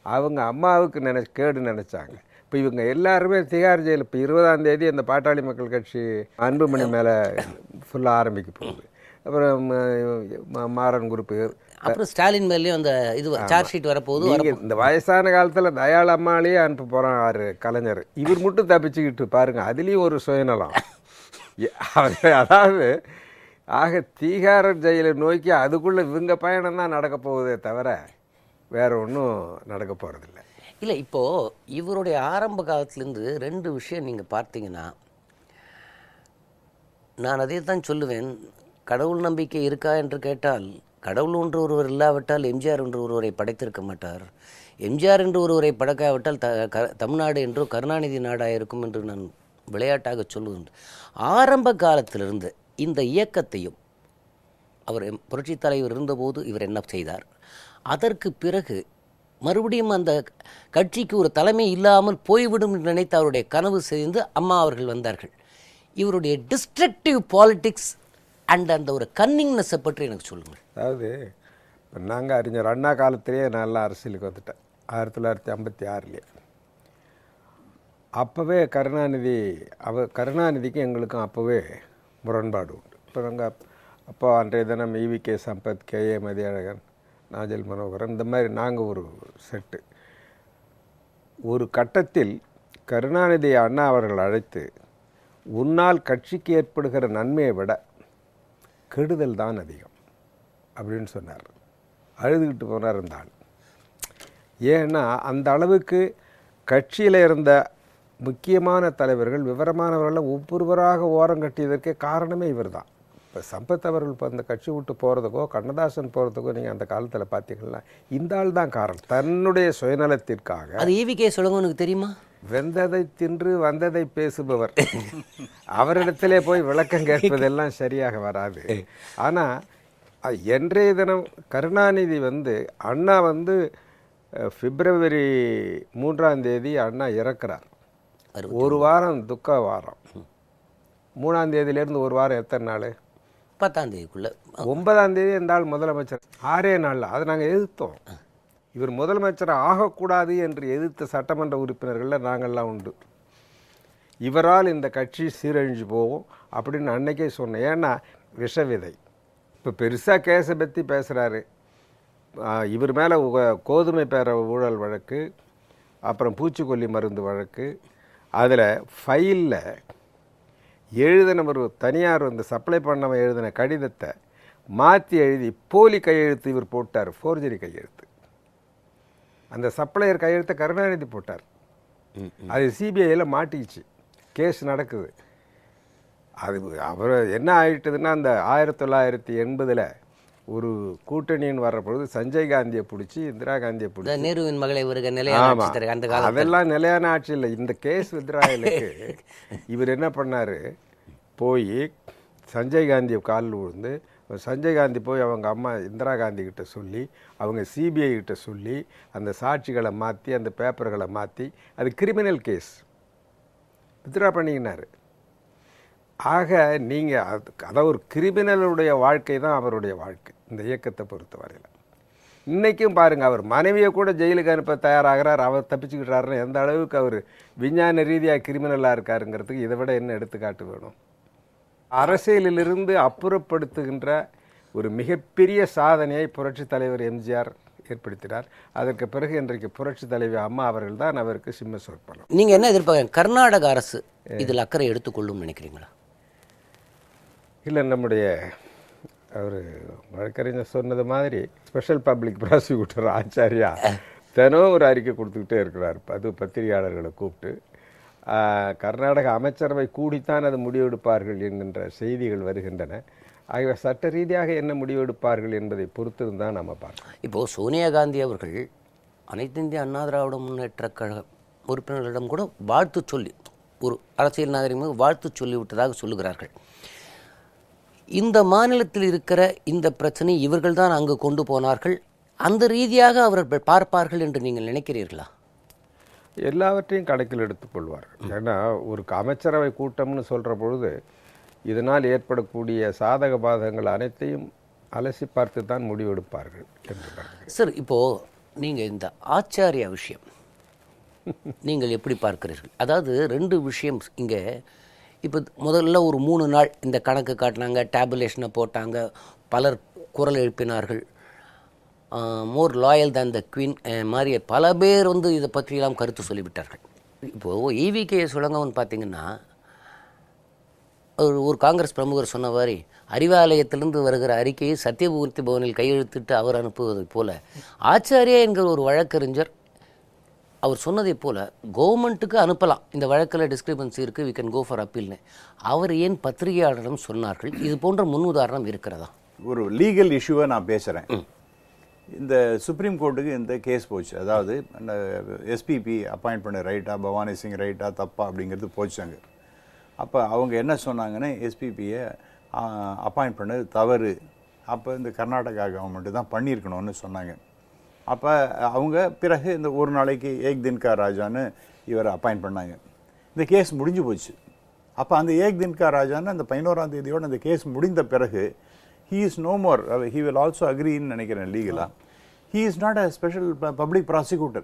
அவங்க அம்மாவுக்கு கேடு நினைச்சாங்க. இப்போ இவங்க எல்லாருமே திகார் ஜெயில். இப்போ 20ஆம் தேதி அந்த பாட்டாளி மக்கள் கட்சி அன்புமணி மேலே ஃபுல்லாக ஆரம்பிக்க போகுது. அப்புறம் மாறன் குரூப்பு, அப்புறம் ஸ்டாலின் மேலேயும் அந்த இது சார்ஜ் ஷீட் வரப்போகுது. இந்த வயசான காலத்தில் தயாள் அம்மாலேயே அனுப்ப போகிறான் கலைஞர். இவர் மட்டும் தப்பிச்சுக்கிட்டு பாருங்க, அதுலேயும் ஒரு சுயநலம். அதாவது ஆக தீகார ஜெயிலை நோக்கி அதுக்குள்ளே இவங்க பயணம் தான் நடக்க போகுதே தவிர வேற ஒன்றும் நடக்க போகிறதில்ல. இல்லை, இப்போது இவருடைய ஆரம்ப காலத்துலேருந்து 2 விஷயம் நீங்கள் பார்த்தீங்கன்னா, நான் அதே தான் சொல்லுவேன். கடவுள் நம்பிக்கை இருக்கா என்று கேட்டால், கடவுள் என்று ஒருவர் இல்லாவிட்டால் எம்ஜிஆர் என்று ஒருவரை படைத்திருக்க மாட்டார். எம்ஜிஆர் என்று ஒருவரை படைக்காவிட்டால் தமிழ்நாடு என்றோ கருணாநிதி நாடாக இருக்கும் என்று நான் விளையாட்டாக சொல்லுவேன். ஆரம்ப காலத்திலிருந்து இந்த இயக்கத்தையும் அவர் புரட்சித் தலைவர் இருந்தபோது இவர் என்ன செய்தார், அதற்கு பிறகு மறுபடியும் அந்த கட்சிக்கு ஒரு தலைமை இல்லாமல் போய்விடும் என்று நினைத்து அவருடைய கனவு செய்து அம்மா அவர்கள் வந்தார்கள். இவருடைய டிஸ்ட்ரக்டிவ் பாலிடிக்ஸ் அண்ட் அந்த ஒரு கன்னிங்னஸை பற்றி எனக்கு சொல்லுங்கள். அதாவது இப்போ நாங்கள் அறிஞர் அண்ணா காலத்திலேயே நல்லா அரசியலுக்கு வந்துட்டேன், 1956லேயே. அப்போவே கருணாநிதிக்கும் எங்களுக்கும் அப்போவே முரண்பாடு உண்டு. இப்போ நாங்கள் அப்போ அன்றைய தினம் EVK சம்பத், KA மதியழகன், நாஜல் மனோகரன், இந்த மாதிரி நாங்கள் ஒரு செட்டு. ஒரு கட்டத்தில் கருணாநிதி அண்ணா அவர்கள் அழைத்து, உன்னால் கட்சிக்கு ஏற்படுகிற நன்மையை விட கெடுதல் தான் அதிகம் அப்படின்னு சொன்னார். அழுதுகிட்டு போனார் அந்த ஆள். ஏன்னா அந்த அளவுக்கு கட்சியில் இருந்த முக்கியமான தலைவர்கள், விவரமானவர்கள் ஒவ்வொருவராக ஓரம் கட்டியதற்கே காரணமே இவர் தான். இப்போ சம்பத் அவர்கள் இப்போ அந்த கட்சி விட்டு போகிறதுக்கோ கண்ணதாசன் போகிறதுக்கோ நீங்கள் அந்த காலத்தில் பார்த்தீங்கன்னா இந்த ஆள் தான் காரணம். தன்னுடைய சுயநலத்திற்காக. அது EVK சொல்லுங்க, உனக்கு தெரியுமா? வெந்ததை தின்று வந்ததை பேசுபவர். அவரிடத்திலே போய் விளக்கம் கேட்பதெல்லாம் சரியாக வராது. ஆனால் என்றைய தினம் கருணாநிதி அண்ணா பிப்ரவரி 3ஆம் தேதி அண்ணா இறக்கிறார். ஒரு வாரம் துக்க வாரம். 3ஆம் தேதியிலேருந்து ஒரு வாரம் எத்தனை நாள்? 10ஆம் தேதிக்குள்ள. 9ஆம் தேதி இந்த ஆள் முதலமைச்சர். 6 நாளில். அதை நாங்கள் எதிர்த்தோம். இவர் முதலமைச்சர் ஆகக்கூடாது என்று எதிர்த்த சட்டமன்ற உறுப்பினர்களில் நாங்கள்லாம் உண்டு. இவரால் இந்த கட்சி சீரழிஞ்சு போகும் அப்படின்னு அன்னைக்கே சொன்னேன். ஏன்னா விஷவிதை. இப்போ பெருசாக கேஸை பற்றி பேசுகிறாரு. இவர் மேலே கோதுமை பேர ஊழல் வழக்கு, அப்புறம் பூச்சிக்கொல்லி மருந்து வழக்கு. அதில் ஃபைலில் எழுதின ஒரு தனியார் சப்ளை பண்ணவன் எழுதின கடிதத்தை மாற்றி எழுதி போலி கையெழுத்து இவர் போட்டார். ஃபோர்ஜரி கையெழுத்து. அந்த சப்ளையர் கையெழுத்தை கருணாநிதி போட்டார். அது CBIயில் மாட்டிக்கிச்சு. கேஸ் நடக்குது. அது அவர் என்ன ஆயிட்டுதுன்னா, அந்த 1980 ஒரு கூட்டணின்னு வர்ற பொழுது சஞ்சய் காந்தியை பிடிச்சி இந்திரா காந்தியை இந்த பிடிச்சி நேருவின் மகளை வருக நிலையான ஆமா. ஆட்சி தருக அந்த காலத்தில் அதெல்லாம் நிலையான ஆட்சி இல்லை. இந்த கேஸ் வித்ராயலுக்கு இவர் என்ன பண்ணார், போய் சஞ்சய் காந்தியை காலில் விழுந்து, சஞ்சய் காந்தி போய் அவங்க அம்மா இந்திரா காந்தி கிட்ட சொல்லி, அவங்க சிபிஐ கிட்ட சொல்லி, அந்த சாட்சிகளை மாற்றி அந்த பேப்பர்களை மாற்றி, அது கிரிமினல் கேஸ் வித்ரா பண்ணிக்கினார். ஆக நீங்கள் அதாவது ஒரு கிரிமினலுடைய வாழ்க்கை தான் அவருடைய வாழ்க்கை இந்த இயக்கத்தை பொறுத்தவரையில். இன்றைக்கும் பாருங்கள், அவர் மனைவியை கூட ஜெயிலுக்கு அனுப்ப தயாராகிறார், அவர் தப்பிச்சுக்கிட்டாருன்னு எந்த அளவுக்கு அவர் விஞ்ஞான ரீதியாக கிரிமினலாக இருக்காருங்கிறதுக்கு இதை விட என்ன எடுத்துக்காட்டு வேணும்? அரசியலிலிருந்து அப்புறப்படுத்துகின்ற ஒரு மிகப்பெரிய சாதனையை புரட்சித் தலைவர் எம்ஜிஆர் ஏற்படுத்தினார். அதற்கு பிறகு இன்றைக்கு புரட்சி தலைவி அம்மா அவர்கள் தான் அவருக்கு சிம்ம சொற்பலம். நீங்கள் என்ன எதிர்பார்க்க, கர்நாடக அரசு இதில் அக்கறை எடுத்துக்கொள்ளும் நினைக்கிறீங்களா? இல்லை, நம்முடைய அவர் வழக்கறிஞர் சொன்னது மாதிரி ஸ்பெஷல் பப்ளிக் ப்ராசிக்யூட்டர் ஆச்சாரியா தினம் ஒரு அறிக்கை கொடுத்துக்கிட்டே இருக்கிறார். அது பத்திரிகையாளர்களை கூப்பிட்டு கர்நாடக அமைச்சரவை கூடித்தான் அது முடிவெடுப்பார்கள் என்கின்ற செய்திகள் வருகின்றன. ஆகிய சட்ட ரீதியாக என்ன முடிவெடுப்பார்கள் என்பதை பொறுத்து தான் நம்ம பார்க்கணும். இப்போது சோனியா காந்தி அவர்கள் அனைத்து இந்திய அண்ணா திராவிட முன்னேற்ற கழக உறுப்பினர்களிடம் கூட வாழ்த்து சொல்லி, ஒரு அரசியல் நாகரிகமாக வாழ்த்து சொல்லிவிட்டதாக சொல்லுகிறார்கள். இந்த மாநிலத்தில் இருக்கிற இந்த பிரச்சனை இவர்கள் தான் அங்கு கொண்டு போனார்கள், அந்த ரீதியாக அவர்கள் பார்ப்பார்கள் என்று நீங்கள் நினைக்கிறீர்களா? எல்லாவற்றையும் கணக்கில் எடுத்துக்கொள்வார்கள். ஏன்னா ஒரு அமைச்சரவை கூட்டம்னு சொல்கிற பொழுது இதனால் ஏற்படக்கூடிய சாதக பாதகங்கள் அனைத்தையும் அலசி பார்த்து தான் முடிவெடுப்பார்கள் என்று கருதுகிறேன். சார், இப்போது நீங்கள் இந்த ஆச்சாரியா விஷயம் நீங்கள் எப்படி பார்க்கிறீர்கள்? அதாவது 2 விஷயம் இங்கே. இப்போ முதல்ல ஒரு 3 நாள் இந்த கணக்கு காட்டினாங்க, டேபுலேஷனை போட்டாங்க, பலர் குரல் எழுப்பினார்கள், மோர் லாயல் தேன் த குவீன் மாதிரி பல பேர் வந்து இதை பற்றியெல்லாம் கருத்து சொல்லிவிட்டார்கள். இப்போது EVK சுழங்கவன் பார்த்திங்கன்னா ஒரு காங்கிரஸ் பிரமுகர் சொன்ன மாதிரி அறிவாலயத்திலிருந்து வருகிற அறிக்கையை சத்தியமூர்த்தி பவனில் கையெழுத்திட்டு அவர் அனுப்புவதை போல ஆச்சாரியா என்கிற ஒரு வழக்கறிஞர் அவர் சொன்னதை போல் கவர்மெண்ட்டுக்கு அனுப்பலாம், இந்த வழக்கில் டிஸ்கிரிபன்சி இருக்குது, வி கேன் கோ ஃபார் அப்பீல்னு அவர் ஏன் பத்திரிகையாளரிடம் சொன்னார்கள்? இது போன்ற முன் உதாரணம் இருக்கிறதா? ஒரு லீகல் இஷ்யூவை நான் பேசுகிறேன். இந்த சுப்ரீம் கோர்ட்டுக்கு இந்த கேஸ் போச்சு. அதாவது எஸ்பிபி அப்பாயிண்ட் பண்ண ரைட்டா, பவானி சிங் ரைட்டா தப்பா அப்படிங்கிறது போச்சாங்க. அப்போ அவங்க என்ன சொன்னாங்கன்னா, எஸ்பிபியை அப்பாயிண்ட் பண்ணது தவறு, அப்போ இந்த கர்நாடகா கவர்மெண்ட்டு தான் பண்ணியிருக்கணும்னு சொன்னாங்க. அப்போ அவங்க பிறகு இந்த ஒரு நாளைக்கு ஏக் தின்கா ராஜான்னு இவரை அப்பாயிண்ட் பண்ணாங்க. இந்த கேஸ் முடிஞ்சு போச்சு. அப்போ அந்த ஏக் தின்கா ராஜான்னு அந்த 11ஆம் தேதியோடு அந்த கேஸ் முடிந்த பிறகு he is no more, he will also agree ன்னு நினைக்கிறேன் லீகலாக. he is not a special public prosecutor.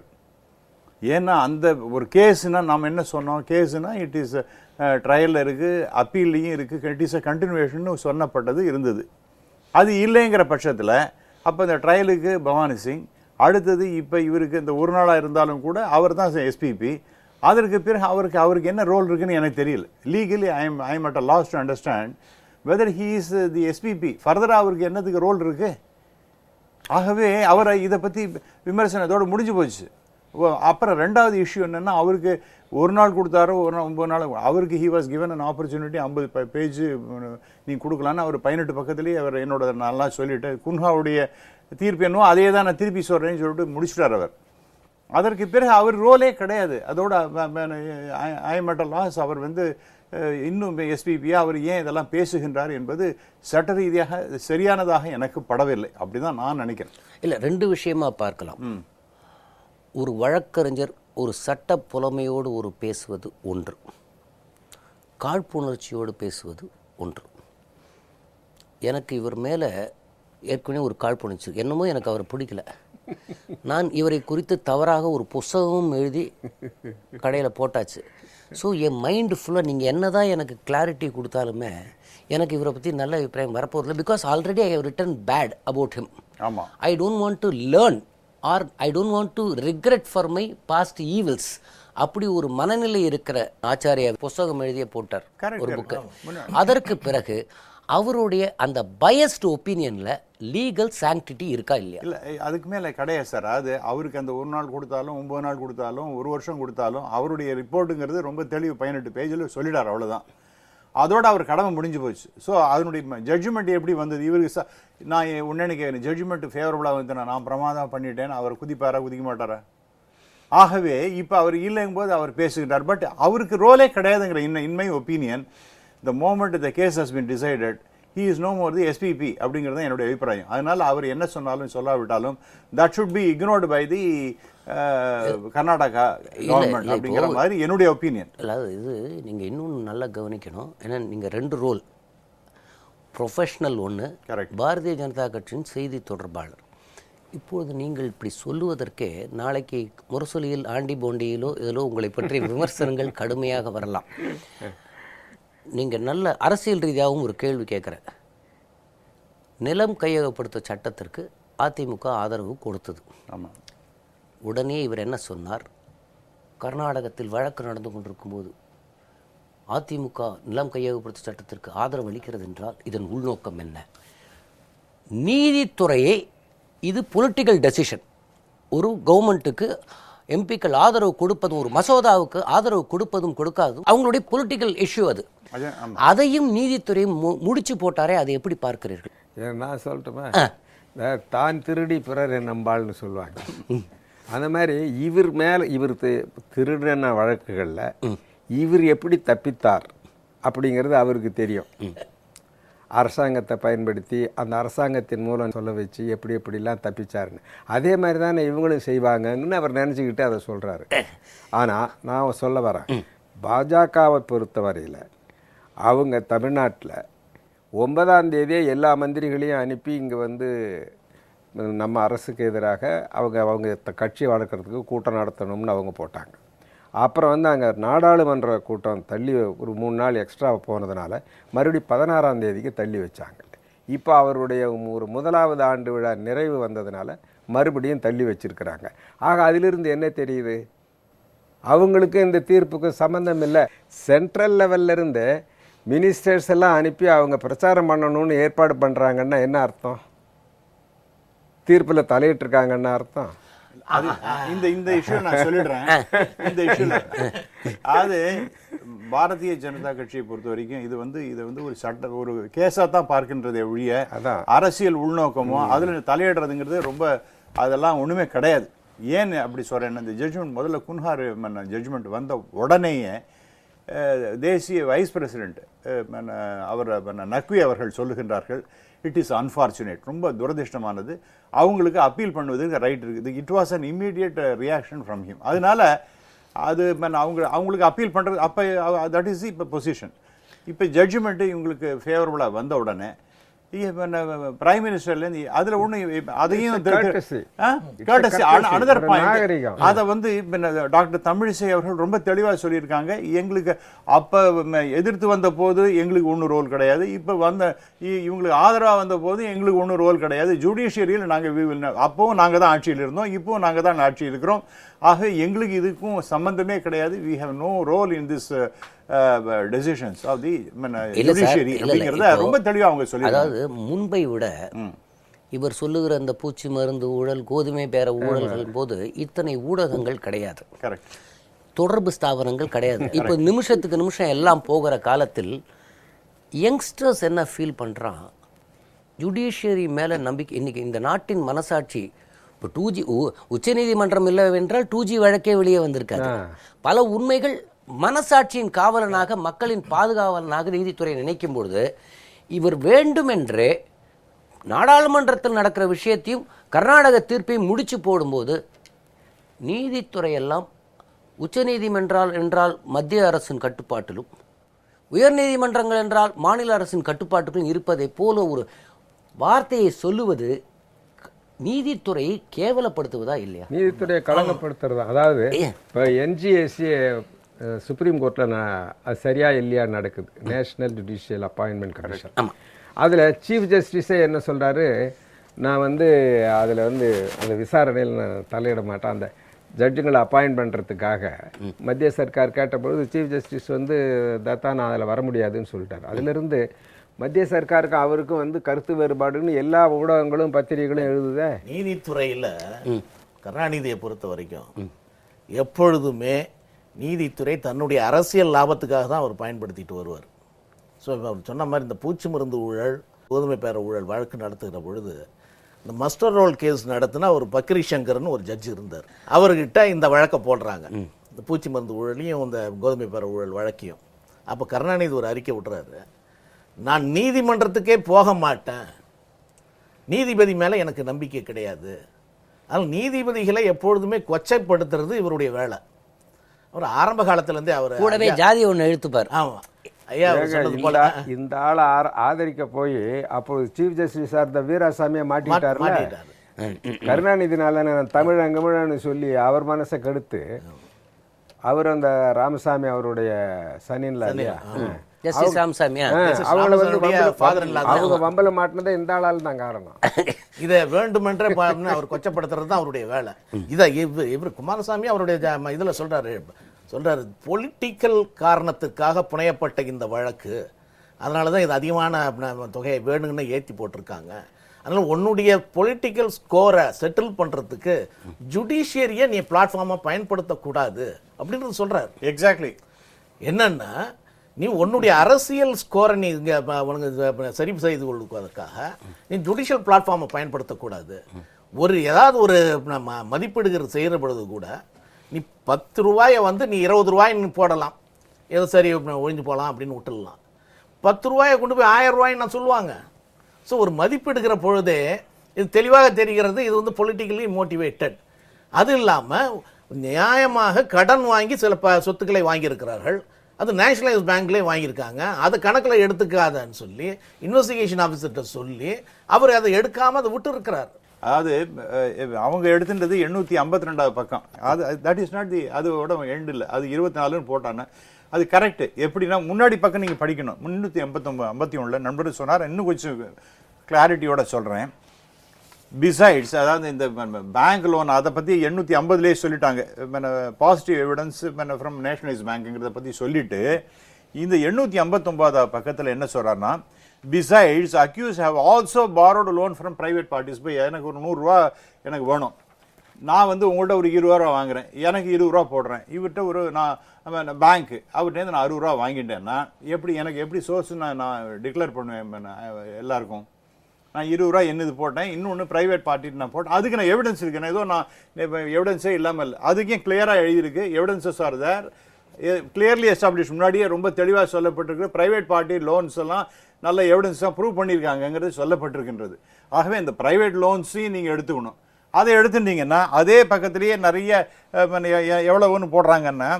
ஏன்னா அந்த ஒரு கேஸுனா நாம் என்ன சொன்னோம், கேஸுனா இட் இஸ் ட்ரையலில் இருக்குது, அப்பீல்லையும் இருக்குது, இட் இஸ் அ கண்டினியூஷன் சொன்னப்பட்டது இருந்தது. அது இல்லைங்கிற பட்சத்தில் அப்போ இந்த ட்ரையலுக்கு பவானி சிங், அடுத்தது இப்போ இவருக்கு இந்த ஒரு நாளாக இருந்தாலும் கூட அவர் தான் எஸ்பிபி. அதற்கு பிறகு அவருக்கு என்ன ரோல் இருக்குன்னு எனக்கு தெரியல. Legally I am at a loss to understand whether he is the SPP. ஃபர்தராக அவருக்கு என்னத்துக்கு ரோல் இருக்குது? ஆகவே அவரை இதை பற்றி விமர்சனம் இதோடு முடிஞ்சு போச்சு. அப்புறம் 2வது இஷ்யூ என்னென்னா, அவருக்கு ஒரு நாள் கொடுத்தாரோ ஒரு நாள் 9 நாள், அவருக்கு he was given an opportunity 50 page நீ கொடுக்கலான்னு அவர் 18 பக்கத்துலேயே அவர் என்னோட நல்லா சொல்லிவிட்டு குன்ஹாவுடைய தீர்ப்பு என்னவோ அதே தான் நான் திருப்பி சொல்கிறேன்னு சொல்லிட்டு முடிச்சுட்டார் அவர். அதற்கு பிறகு அவர் ரோலே கிடையாது. அதோட I am at a loss. அவர் வந்து இன்னும் எஸ்பிபியாக அவர் ஏன் இதெல்லாம் பேசுகின்றார் என்பது சட்ட ரீதியாக சரியானதாக எனக்கு படவில்லை. அப்படி தான் நான் நினைக்கிறேன். இல்லை, 2 விஷயமா பார்க்கலாம். ஒரு வழக்கறிஞர் ஒரு சட்ட புலமையோடு ஒரு பேசுவது ஒன்று, காழ்ப்புணர்ச்சியோடு பேசுவது ஒன்று. எனக்கு இவர் மேலே ஏற்கனவே ஒரு காழ்ப்புணர்ச்சி, என்னமோ எனக்கு அவரை பிடிக்கல, நான் இவரை குறித்து தவறாக ஒரு புஸ்தகமும் எழுதி கடையில் போட்டாச்சு. ஸோ என் மைண்டு ஃபுல்லாக நீங்கள் என்ன தான் எனக்கு கிளாரிட்டி கொடுத்தாலுமே எனக்கு இவரை பற்றி நல்ல அபிப்பிராயம் வரப்போதில்லை. Because already I have written bad about him. ஆமாம், I don't want to learn or I don't want to regret for my past evils. அப்படி ஒரு மனநிலை இருக்கிற ஆச்சாரியா புஸ்தகம் எழுதிய போட்டார் ஒரு புக்கு. அதற்கு பிறகு அவருடைய அந்த பயஸ்டு ஒப்பீனியனில் லீகல் சாங்டிட்டி இருக்கா இல்லையா? இல்லை, அதுக்கு மேலே கிடையாது சார். அது அவருக்கு அந்த ஒரு நாள் கொடுத்தாலும் 9 நாள் கொடுத்தாலும் 1 வருஷம் கொடுத்தாலும் அவருடைய ரிப்போர்ட்டுங்கிறது ரொம்ப தெளிவு 18 பேஜில் சொல்லிடார், அவ்வளோதான். அதோட அவர் கடமை முடிஞ்சு போச்சு. ஸோ அதனுடைய ஜட்ஜ்மெண்ட் எப்படி வந்தது? இவருக்கு நான் உடனே கேட்குறேன், ஜட்ஜ்மெண்ட் ஃபேவரபுளாக வந்து நான் பிரமாதம் பண்ணிட்டேன், அவர் குதிப்பாரா குதிக்க மாட்டாரா? ஆகவே இப்போ அவர் இல்லைங்கும் போது அவர் பேசுகிறார். பட் அவருக்கு ரோலே கிடையாதுங்கிற in my opinion, the moment the case has been decided, he is no more the SPP அப்படிங்கிறது தான் என்னுடைய அபிப்பிராயம். அதனால அவர் என்ன சொன்னாலும் சொல்லாவிட்டாலும் that should be ignored by the Karnataka government அப்படிங்கிற மாதிரி என்னுடைய ஒப்பீனியன். அதாவது இது நீங்கள் இன்னும் நல்லா கவனிக்கணும். ஏன்னா நீங்கள் 2 ரோல், ப்ரொஃபஷ்னல் ஒன்று, பாரதிய ஜனதா கட்சியின் செய்தி தொடர்பாளர். இப்பொழுது நீங்கள் இப்படி சொல்லுவதற்கே நாளைக்கு முரசொலியில் ஆண்டி போண்டியிலோ இதிலோ உங்களை பற்றிய விமர்சனங்கள் கடுமையாக வரலாம். நீங்கள் நல்ல அரசியல் ரீதியாகவும் ஒரு கேள்வி கேட்குறேன். நிலம் கையகப்படுத்த சட்டத்திற்கு அதிமுக ஆதரவு கொடுத்தது. ஆமாம். உடனே இவர் என்ன சொன்னார்? கர்நாடகத்தில் வழக்கு நடந்து கொண்டிருக்கும்போது அதிமுக நிலம் கையகப்படுத்த சட்டத்திற்கு ஆதரவு அளிக்கிறது என்றால் இதன் உள்நோக்கம் என்ன? நீதித்துறையை இது பொலிட்டிக்கல் டெசிஷன். ஒரு கவர்மெண்ட்டுக்கு எம்பிக்கள் ஆதரவு கொடுப்பதும் ஒரு மசோதாவுக்கு ஆதரவு கொடுப்பதும் கொடுக்காதும் அவங்களுடைய பொலிட்டிக்கல் இஷ்யூ. அது அதையும் நீதித்துறையும் முடிச்சு போட்டாரே, அதை எப்படி பார்க்கிறீர்கள்? நான் சொல்லட்டுமா? தான் திருடி பிறர் நம்பாள்னு சொல்லுவாங்க. அந்த மாதிரி இவர் மேலே இவர் திருடின வழக்குகளில் இவர் எப்படி தப்பித்தார் அப்படிங்கிறது அவருக்கு தெரியும். அரசாங்கத்தை பயன்படுத்தி அந்த அரசாங்கத்தின் மூலம் சொல்ல வச்சு எப்படி எப்படிலாம் தப்பிச்சாருன்னு அதே மாதிரி தானே இவங்களும் செய்வாங்கன்னு அவர் நினச்சிக்கிட்டு அதை சொல்கிறாரு. ஆனால் நான் சொல்ல வரேன், பாஜகவை பொறுத்தவரையில் அவங்க தமிழ்நாட்டில் 9ஆம் தேதியே எல்லா மந்திரிகளையும் அனுப்பி இங்கே வந்து நம்ம அரசுக்கு எதிராக அவங்க கட்சி வளர்க்குறதுக்கு கூட்டம் நடத்தணும்னு அவங்க போட்டாங்க. அப்புறம் வந்து அங்கே நாடாளுமன்ற கூட்டம் தள்ளி ஒரு 3 நாள் எக்ஸ்ட்ரா போனதுனால மறுபடியும் 16ஆம் தேதிக்கு தள்ளி வச்சாங்க. இப்போ அவருடைய ஒரு 1வது ஆண்டு விழா நிறைவு வந்ததுனால மறுபடியும் தள்ளி வச்சிருக்கிறாங்க. ஆக அதிலிருந்து என்ன தெரியுது? அவங்களுக்கு இந்த தீர்ப்புக்கு சம்மந்தம் இல்லை. சென்ட்ரல் லெவல்லிருந்து மினிஸ்டர்ஸ் எல்லாம் அனுப்பி அவங்க பிரச்சாரம் பண்ணணும்னு ஏற்பாடு பண்ணுறாங்கன்னா என்ன அர்த்தம்? தீர்ப்பில் தலையிட்டிருக்காங்கன்னு அர்த்தம். இந்த இஷ்யூ நான் சொல்லிடுறேன். இந்த இஷ்யூல அது பாரதிய ஜனதா கட்சியை பொறுத்த வரைக்கும் இது வந்து ஒரு கேஸா தான் பார்க்கின்றதே ஒழிய அரசியல் உள்நோக்கமோ அதுல தலையிடுறதுங்கிறது ரொம்ப அதெல்லாம் ஒண்ணுமே கிடையாது. ஏன் அப்படி சொல்றேன்னா, இந்த ஜட்ஜ்மெண்ட் முதல்ல குன்ஹார் ஜட்ஜ்மெண்ட் வந்த உடனேயே தேசிய வைஸ் பிரசிடென்ட் அவர் நக்வி அவர்கள் சொல்லுகின்றார்கள், இட் இஸ் அன்ஃபார்ச்சுனேட், ரொம்ப துரதிருஷ்டமானது, அவங்களுக்கு அப்பீல் பண்ணுவதற்கு ரைட் இருக்குது. It was an immediate reaction from him. அதனால அது அவங்களுக்கு அப்பீல் பண்ணுறது அப்போ தட் இஸ் இப்போ பொசிஷன். இப்போ ஜட்ஜ்மெண்ட்டு இவங்களுக்கு ஃபேவரபுளாக வந்த உடனே பிரைம் மினிஸ்டர்லேருந்து அதில் ஒன்று அதையும் அனதர் பாயிண்ட் அதை வந்து டாக்டர் தமிழிசை அவர்கள் ரொம்ப தெளிவாக சொல்லியிருக்காங்க. எங்களுக்கு அப்போ எதிர்த்து வந்த போது எங்களுக்கு ஒன்றும் ரோல் கிடையாது, இப்போ இவங்களுக்கு ஆதரவாக வந்த போது எங்களுக்கு ஒன்றும் ரோல் கிடையாது. ஜுடிஷியரியில் நாங்கள் அப்போவும் நாங்கள் தான் ஆட்சியில் இருந்தோம், இப்போவும் நாங்கள் தான் ஆட்சியில் இருக்கிறோம். ஆக எங்களுக்கு இதுக்கும் சம்பந்தமே கிடையாது. we have no role in this decisions of the judiciary அப்படிங்கறத ரொம்ப தெளிவா அவங்க சொல்லிருக்காங்க. அதாவது முன்பை விட இவர் சொல்லுகிற அந்த பூச்சி மருந்து ஊழல், கோதுமை பேர ஊழல்கள் போது இத்தனை ஊடகங்கள் கிடையாது, தொடர்பு ஸ்தாபனங்கள் கிடையாது. இப்போ நிமிஷத்துக்கு நிமிஷம் எல்லாம் போகிற காலத்தில் யங்ஸ்டர்ஸ் என்ன ஃபீல் பண்றான்? ஜுடிஷியரி மேல நம்பிக்கை. இன்னைக்கு இந்த நாட்டின் மனசாட்சி இப்போ 2G உச்சநீதிமன்றம் இல்லவென்றால் 2G வழக்கே வெளியே வந்திருக்காது. பல உண்மைகள் மனசாட்சியின் காவலனாக, மக்களின் பாதுகாவலனாக நீதித்துறை நினைக்கும் பொழுது இவர் வேண்டுமென்றே நாடாளுமன்றத்தில் நடக்கிற விஷயத்தையும் கர்நாடக தீர்ப்பையும் முடிச்சு போடும்போது நீதித்துறையெல்லாம் உச்சநீதிமன்றம் என்றால் மத்திய அரசின் கட்டுப்பாட்டிலும், உயர்நீதிமன்றங்கள் என்றால் மாநில அரசின் கட்டுப்பாட்டுக்கும் இருப்பதை போல ஒரு வார்த்தையை சொல்லுவது நீதித்துறையை கேவலப்படுத்துவதா இல்லையா? நீதித்துறையை களங்கப்படுத்துறதா? அதாவது இப்போ NGSC சுப்ரீம் கோர்ட்டில் அது சரியா இல்லையா நடக்குது, நேஷனல் ஜுடிஷியல் அப்பாயின்மெண்ட் கமிஷன். அதில் சீஃப் ஜஸ்டிஸே என்ன சொல்கிறாரு, நான் வந்து அதில் வந்து அந்த விசாரணையில் நான் தலையிட மாட்டேன், அந்த ஜட்ஜுங்களை அப்பாயிண்ட் பண்ணுறதுக்காக மத்திய சர்க்கார் கேட்டபொழுது சீஃப் ஜஸ்டிஸ் வந்து தத்தா நான் அதில் வர முடியாதுன்னு சொல்லிட்டார். அதிலிருந்து மத்திய சர்க்காருக்கு அவருக்கும் வந்து கருத்து வேறுபாடுன்னு எல்லா ஊடகங்களும் பத்திரிகைகளும் எழுதுதே. நீதித்துறையில் கருணாநிதியை பொறுத்த வரைக்கும் எப்பொழுதுமே நீதித்துறை தன்னுடைய அரசியல் லாபத்துக்காக தான் அவர் பயன்படுத்திட்டு வருவார். ஸோ அவர் சொன்ன மாதிரி இந்த பூச்சி மருந்து ஊழல், கோதுமை பேர ஊழல் வழக்கு நடத்துகிற பொழுது இந்த மஸ்டர் ரோல் கேஸ் நடத்தினா ஒரு பக்ரி சங்கர்னு ஒரு ஜட்ஜ் இருந்தார். அவர்கிட்ட இந்த வழக்கை போடுறாங்க, இந்த பூச்சி மருந்து ஊழலையும் இந்த கோதுமை பேர ஊழல் வழக்கையும். அப்போ கருணாநிதி ஒரு அறிக்கை விட்டுறாரு, நான் நீதிமன்றத்துக்கே போக மாட்டேன், நீதிபதி மேலே எனக்கு நம்பிக்கை கிடையாது. அதனால் நீதிபதிகளை எப்பொழுதுமே கொச்சைப்படுத்துறது இவருடைய வேலை. அவர் ஆரம்ப காலத்திலேருந்தே அவர் கூடவே ஜாதி ஒன்று எழுத்துப்பார். ஆமாம் ஐயா சொன்னது போல இந்த ஆளை ஆதரிக்க போய் அப்போது சீஃப் ஜஸ்டிஸாக இருந்த வீராசாமியை மாட்டிட்டார்ல. கருணாநிதினால நான் தமிழன்னு சொல்லி அவர் மனசை கெடுத்து அவர் அந்த ராமசாமி அவருடைய சனின்ல இல்லையா, ஜஸ்டிஸ் ராமசாமியா, அவங்கள வந்து ஃபாதர் இல்லாத அவங்க வம்பல மாட்டினதே இந்த ஆளால் தான் காரணம். இதை வேண்டுமென்றே அவர் கொச்சப்படுத்துறது தான் அவருடைய வேலை. இதை இவர் குமாரசாமி அவருடைய இதில் சொல்றாரு பொலிட்டிக்கல் காரணத்துக்காக புனையப்பட்ட இந்த வழக்கு, அதனால தான் இது அதிகமான தொகையை வேணுங்கன்னு ஏற்றி போட்டிருக்காங்க. அதனால் உன்னுடைய பொலிட்டிக்கல் ஸ்கோரை செட்டில் பண்ணுறதுக்கு ஜுடிஷியரியை நீ பிளாட்ஃபார்மாக பயன்படுத்தக்கூடாது அப்படின்றது சொல்கிறார். எக்ஸாக்ட்லி. என்னன்னா நீ உன்னுடைய அரசியல் ஸ்கோரை நீ இங்கே உனக்கு சரி செய்து கொள்வதற்காக நீ ஜுடிஷியல் பிளாட்ஃபார்மை பயன்படுத்தக்கூடாது. ஏதாவது ஒரு மதிப்பீடுகள் செய்கிற பொழுது கூட நீ 10 ரூபாயை வந்து நீ 20 ரூபாய்ன்னு போடலாம், ஏதோ சரி ஒழிஞ்சு போகலாம் அப்படின்னு விட்டுடலாம். 10 ரூபாயை கொண்டு போய் 1000 ரூபாய்ன்னு நான் சொல்லுவாங்க. ஸோ ஒரு மதிப்பெடுக்கிற பொழுதே இது தெளிவாக தெரிகிறது, இது வந்து பொலிட்டிக்கலி மோட்டிவேட்டட். அது இல்லாமல் நியாயமாக கடன் வாங்கி சில சொத்துக்களை வாங்கியிருக்கிறார்கள், அது நேஷனலைஸ் பேங்க்லேயே வாங்கியிருக்காங்க, அதை கணக்கில் எடுத்துக்காதன்னு சொல்லி இன்வெஸ்டிகேஷன் ஆஃபீஸர்கிட்ட சொல்லி அவர் அதை எடுக்காமல் அதை விட்டு இருக்கிறார். அதாவது அவங்க எடுத்துன்றது 852வது பக்கம். தட் இஸ் நாட் தி, அதோட எண்ட் இல்லை, அது 24ன்னு போட்டாங்க. அது கரெக்ட். எப்படின்னா முன்னாடி பக்கம் நீங்கள் படிக்கணும். 351 நண்பர் சொன்னார். இன்னும் கொஞ்சம் கிளாரிட்டியோட சொல்கிறேன். பிசைட்ஸ், அதாவது இந்த பேங்க் லோன் அதை பற்றி 850லேயே சொல்லிட்டாங்க. பாசிட்டிவ் எவிடன்ஸ் ஃப்ரம் நேஷனலைஸ் பேங்க்குங்கிறத பற்றி சொல்லிட்டு இந்த 859வது பக்கத்தில் என்ன சொல்கிறாருன்னா, besides accused have also borrowed a loan from private parties. போய் எனக்கு ஒரு 100 ரூபா எனக்கு வேணும், நான் வந்து உங்கள்கிட்ட ஒரு 20 ரூபா வாங்குறேன், எனக்கு 20 ரூபா போடுறேன், இவர்கிட்ட ஒரு நான் பேங்க்கு அவர்கிட்ட நான் 60 ரூபா வாங்கிட்டேன்னா எனக்கு எப்படி சோர்ஸ் நான் டிக்ளேர் பண்ணுவேன் எல்லாருக்கும்? நான் 20 ரூபா என்னது போட்டேன், இன்னொன்று ப்ரைவேட் பார்ட்டிட்டு நான் போட்டேன், அதுக்கு நான் எவிடன்ஸ் இருக்கு. நான் ஏதோ நான் எவிடன்ஸே இல்லாமல் இல்லை, அதுக்கும் கிளியராக எழுதியிருக்கு. Evidences are there, clearly establish. முன்னாடியே ரொம்ப தெளிவாக சொல்லப்பட்டிருக்கு. ப்ரைவேட் பார்ட்டி லோன்ஸ் எல்லாம் நல்ல எவிடன்ஸாக ப்ரூவ் பண்ணியிருக்காங்கிறது சொல்லப்பட்டிருக்கின்றது. ஆகவே இந்த ப்ரைவேட் லோன்ஸையும் நீங்கள் எடுத்துக்கணும். அதை எடுத்துட்டீங்கன்னா அதே பக்கத்துலேயே நிறைய எவ்வளோன்னு போடுறாங்கன்னா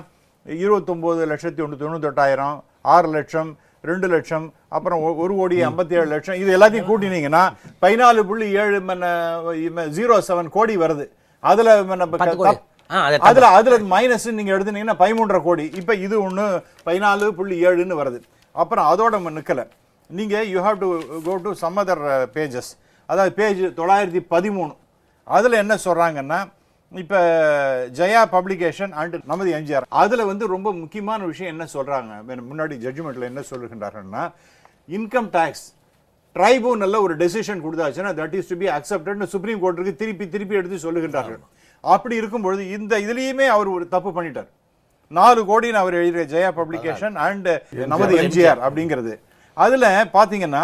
29,98,000, 6 லட்சம், 2 லட்சம், அப்புறம் 1,57,00,000, இது எல்லாத்தையும் கூட்டினீங்கன்னா 14.707 கோடி வருது. அதுல மைனஸ் நீங்க எடுத்துனீங்கன்னா 13.5 கோடி. இப்ப இது ஒண்ணு 14.7ன்னு வருது. அப்புறம் அதோட நிக்கல, நீங்க you have to go to some other pages. அதாவது பேஜ் 913. அதுல என்ன சொல்றாங்கன்னா, இப்ப ஜெயா பப்ளிகேஷன் அண்ட் நமது எம்ஜிஆர், அதுல வந்து ரொம்ப முக்கியமான விஷயம் என்ன சொல்றாங்க, முன்னாடி ஜட்ஜ்மெண்ட்ல என்ன சொல்லுகின்றார்கள்னா, இன்கம் டாக்ஸ் ட்ரைபூனல்ல ஒரு டெசிஷன் கொடுத்தாச்சுன்னா தட் இஸ் டு பி அக்செப்டட்னு சுப்ரீம் கோர்ட்டுக்கு திருப்பி எடுத்து சொல்லுகின்றார்கள். அப்படி இருக்கும்பொழுது இந்த இதுலயுமே அவர் ஒரு தப்பு பண்ணிட்டார். 4 கோடின்னு அவர் எழுதிய ஜெயா பப்ளிகேஷன் அண்ட் நமது எம்ஜிஆர் அப்படிங்கிறது. அதுல பாத்தீங்கன்னா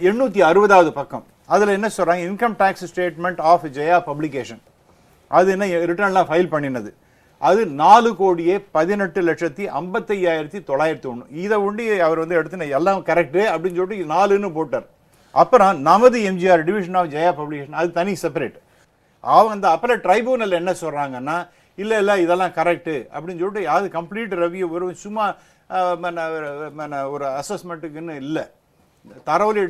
860வது பக்கம், அதுல என்ன சொல்றாங்க, income tax statement of Jaya publication, அது என்ன ரிட்டர்ன்லாம் ஃபைல் பண்ணினது, அது 4,18,55,901. இதை ஒண்டி அவர் வந்து எடுத்து எல்லாம் கரெக்ட் அப்படின்னு சொல்லிட்டு 4ன்னு போட்டார். அப்புறம் நமது MGR division of Jaya publication, அது தனி செப்பரேட். அவங்க அந்த அப்பல ட்ரைபூனல் என்ன சொல்றாங்கன்னா, இல்ல இதெல்லாம் கரெக்ட் அப்படின்னு சொல்லிட்டு அது கம்ப்ளீட் ரிவ்யூ, ஒரு சும்மா ஒரு அசஸ்மெண்ட்டுக்குன்னு இல்லை, தரோலி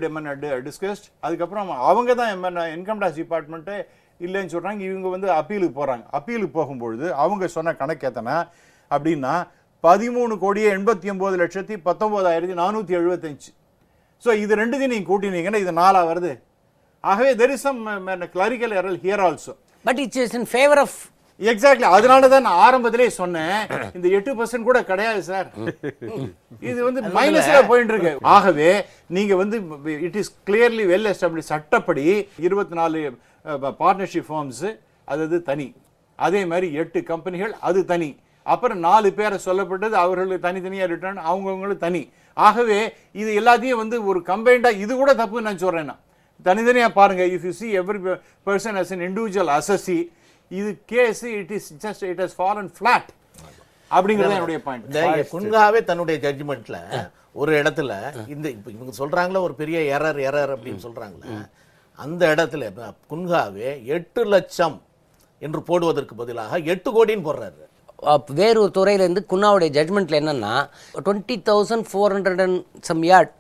டிஸ்கஸ்ட். அதுக்கப்புறம் அவங்க தான் இன்கம் டாக்ஸ் டிபார்ட்மெண்ட்டே இல்லைன்னு சொல்றாங்க. இவங்க வந்து அப்பீலுக்கு போறாங்க. அப்பீலுக்கு போகும்பொழுது அவங்க சொன்ன கணக்கு எத்தனை அப்படின்னா 13,89,19,475. ஸோ இது ரெண்டுத்தையும் நீங்க கூட்டினீங்கன்னா இது 4 வருது. ஆகவே there is some clerical error here also. But it is in favor of. Exactly. அதனால தான் நான் ஆரம்பத்திலே சொன்னேன், இந்த 8% கூட கிடையாது சார், இது வந்து மைனஸ்ல போயிட்டு இருக்கு. ஆகவே நீங்க வந்து it is clearly well establish. சட்டப்படி 24 பார்ட்னர்ஷிப் ஃபார்ம்ஸ் அது தனி, அதே மாதிரி 8 கம்பெனிகள் அது தனி, அப்புறம் 4 பேரை சொல்லப்பட்டது, அவர்களுக்கு தனித்தனியாக ரிட்டர்ன், அவங்கவுங்களுக்கு தனி. ஆகவே இது எல்லாத்தையும் வந்து ஒரு கம்பைண்டாக, இது கூட தப்பு நான் சொல்கிறேன்னா, தனித்தனியாக பாருங்கள். If you see every person as an individual assessee, இது case it has fallen flat அப்படிங்கிறது என்னுடைய பாயிண்ட். இந்த குன்ஹாவே தன்னுடைய ஜட்ஜ்மெண்ட்ல ஒரு இடத்துல இந்த இவங்க சொல்றாங்களே ஒரு பெரிய எரர் அப்படின்னு சொல்றாங்களே, அந்த இடத்துல குன்ஹாவே 8 லட்சம் என்று போடுவதற்கு பதிலாக 8 கோடின்னு போடுறாரு. வேறொரு துறையிலேருந்து குன்னாவுடைய ஜட்மெண்ட்டில் என்னென்னா 20,400 சம் யார்ட்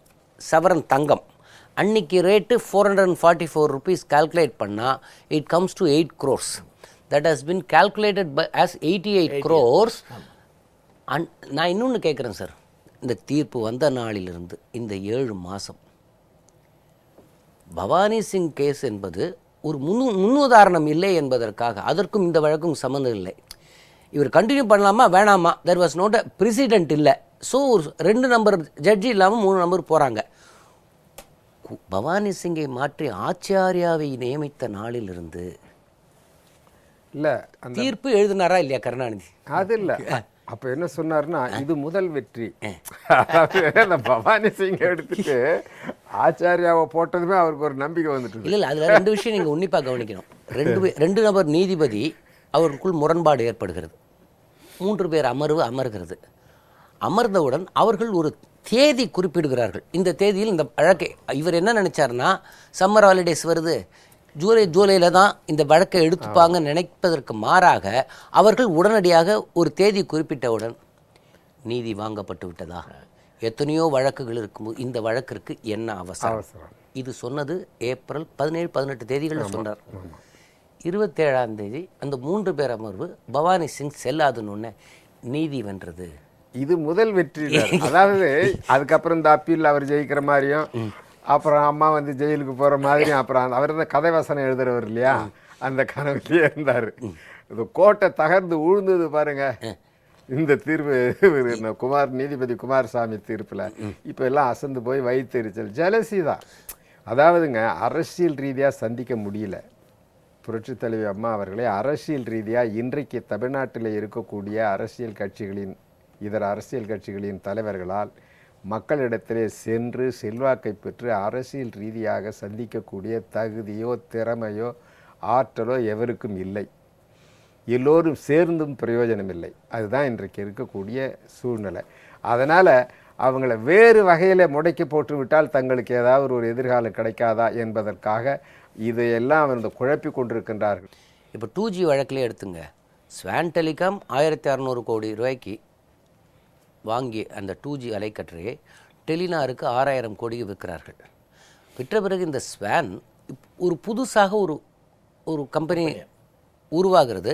சவரன் தங்கம் அன்னைக்கு ரேட்டு 444 rupees கால்குலேட் பண்ணால் it comes to 8 crores. That has been calculated by us 88 crores. நான் இன்னொன்று கேட்குறேன் சார், இந்த தீர்ப்பு வந்த நாளிலிருந்து இந்த 7 மாதம் பவானி சிங் கேஸ் என்பது ஒரு முன்னுதாரணம் இல்லை என்பதற்காக அதற்கும் இந்த வழக்கும் சம்மந்தம் இல்லை. இவர் கண்டினியூ பண்ணலாமா வேணாமா, there was not a president இல்லை. ஸோ ஒரு 2 நம்பர் ஜட்ஜி இல்லாமல் 3 நம்பர் போகிறாங்க. பவானி சிங்கை மாற்றி ஆச்சாரியாவை நியமித்த நாளிலிருந்து இல்லை அந்த தீர்ப்பு எழுதினாரா இல்லையா கருணாநிதி? அது இல்லை. அப்போ என்ன சொன்னார்னா, இது முதல் வெற்றி. அதாவது அந்த பவானி சிங்கை எடுத்துட்டு ஆச்சாரியாவை போட்டதுமே அவருக்கு ஒரு நம்பிக்கை வந்துட்டு. இல்லை அதில் 2 விஷயம் நீங்கள் உன்னிப்பாக கவனிக்கணும். 2 நபர் நீதிபதி அவருக்குள் முரண்பாடு ஏற்படுகிறது. 3 பேர் அமர்வு அமர்கிறது. அமர்ந்தவுடன் அவர்கள் ஒரு தேதி குறிப்பிடுகிறார்கள். இந்த தேதியில் இந்த வழக்கை, இவர் என்ன நினைச்சாருன்னா சம்மர் ஹாலிடேஸ் வருது, ஜூலையில் தான் இந்த வழக்கை எடுத்துப்பாங்க நினைப்பதற்கு மாறாக அவர்கள் உடனடியாக ஒரு தேதி குறிப்பிட்டவுடன் நீதி வாங்கப்பட்டு விட்டதா, எத்தனையோ வழக்குகள் இருக்கும்போது இந்த வழக்கிற்கு என்ன அவசரம். இது சொன்னது ஏப்ரல் 17-18 தேதிகள் சொன்னார். 27ஆம் தேதி அந்த 3 பேர் அமர்வு பவானி சிங் செல்லாதுன்னு நீதி வென்றது. இது முதல் வெற்றி. அதாவது அதுக்கப்புறம் இந்த அப்பீல் அவர் ஜெயிக்கிற மாதிரியும், அப்புறம் அம்மா வந்து ஜெயிலுக்கு போகிற மாதிரியும், அப்புறம் அவர் தான் கதை வசனம் எழுதுறவர் இல்லையா, அந்த கனவுலேயே இருந்தார். இது கோட்டை தகர்ந்து உழுந்தது பாருங்க இந்த தீர்ப்பு, நீதிபதி குமாரசாமி தீர்ப்பில். இப்போ எல்லாம் அசந்து போய் வைத்தெரிச்சல், ஜலசி தான். அதாவதுங்க அரசியல் ரீதியாக சந்திக்க முடியல புரட்சித் தலைவி அம்மா அவர்களே. அரசியல் ரீதியாக இன்றைக்கு தமிழ்நாட்டில் இருக்கக்கூடிய இதர அரசியல் கட்சிகளின் தலைவர்களால் மக்களிடத்திலே சென்று செல்வாக்கை பெற்று அரசியல் ரீதியாக சந்திக்கக்கூடிய தகுதியோ திறமையோ ஆற்றலோ எவருக்கும் இல்லை. எல்லோரும் சேர்ந்தும் பிரயோஜனம் இல்லை. அதுதான் இன்றைக்கு இருக்கக்கூடிய சூழ்நிலை. அதனால் அவங்கள வேறு வகையில் முடக்கி போட்டு விட்டால் தங்களுக்கு ஏதாவது ஒரு எதிர்காலம் கிடைக்காதா என்பதற்காக இதையெல்லாம் வந்து குழப்பி கொண்டிருக்கின்றார்கள். இப்போ 2G வழக்கிலே எடுத்துங்க. ஸ்வான் டெலிகாம் 1600 கோடி ரூபாய்க்கு வாங்கி அந்த 2G அலைக்கற்றையை டெலினாருக்கு 6000 கோடிக்கு விற்கிறார்கள். விற்ற பிறகு இந்த ஸ்வான் ஒரு புதுசாக ஒரு கம்பெனி உருவாகிறது.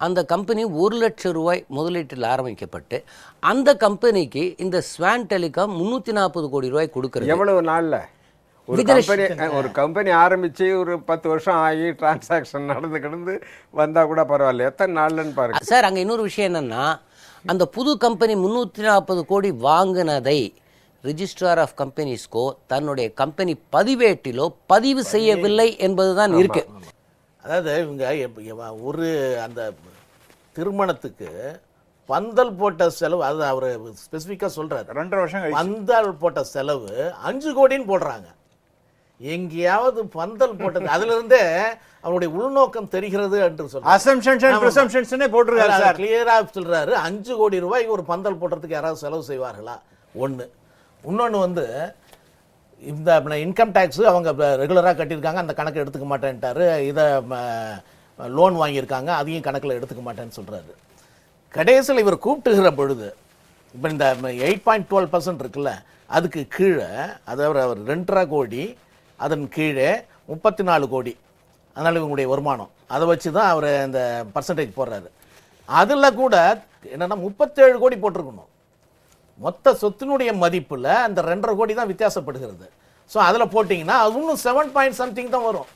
அந்த கம்பெனி 1 லட்சம் ரூபாய் முதலீட்டில் ஆரம்பிக்கப்பட்டு அந்த கம்பெனிக்கு இந்த ஸ்வான் டெலிகாம் 340 கோடி ரூபாய் கொடுக்குறது. எவ்வளவு நாளில் ஒரு கம்பெனி ஆரம்பித்து ஒரு 10 வருஷம் ஆகி டிரான்சாக்ஷன் நடந்து வந்தால் கூட பரவாயில்ல, எத்தனை நாள்லன்னு பாருங்க சார். அங்கே இன்னொரு விஷயம் என்னென்னா, அந்த புது கம்பெனி 340 கோடி வாங்கினதை ரிஜிஸ்ட்ரார் ஆஃப் கம்பெனிஸ்கோ தன்னுடைய கம்பெனி பதிவேட்டிலோ பதிவு செய்யவில்லை என்பதுதான் இருக்கு. அதாவது இவங்க ஒரு அந்த திருமணத்துக்கு பந்தல் போட்ட செலவு, அது அவர் ஸ்பெசிஃபிக்காக சொல்றாரு, 2.5 வருஷம் பந்தல் போட்ட செலவு 5 கோடின்னு போடுறாங்க. எங்கேயாவது பந்தல் போட்டது அதுல இருந்தே அவருடைய உள்நோக்கம் தெரிகிறது என்று சொல்றாரு. கிளியரா சொல்றாரு 5 கோடி ரூபாய்க்கு ஒரு பந்தல் போடுறதுக்கு யாராவது செலவு செய்வார்களா? ஒன்று. இன்னொன்று வந்து இந்த இன்கம் டேக்ஸ் அவங்க ரெகுலராக கட்டியிருக்காங்க, அந்த கணக்கு எடுத்துக்க மாட்டேன்ட்டாரு. இதை லோன் வாங்கியிருக்காங்க, அதையும் கணக்கில் எடுத்துக்க மாட்டேன்னு சொல்றாரு. கடைசியில் இவர் கூப்பிட்டுகிற பொழுது இப்போ இந்த 8.12% இருக்குல்ல, அதுக்கு கீழே அதாவது அவர் 2.5 கோடி, அதன் கீழே 34 கோடி, அதனால் இவங்களுடைய வருமானம் அதை வச்சு தான் அவர் இந்த பர்சன்டேஜ் போடுறாரு. அதில் கூட என்னென்னா 37 கோடி போட்டிருக்கணும். மொத்த சொத்தினுடைய மதிப்பில் அந்த 2.5 கோடி தான் வித்தியாசப்படுகிறது. ஸோ அதில் போட்டிங்கன்னா அது இன்னும் 7 பாயிண்ட் சம்திங் தான் வரும்.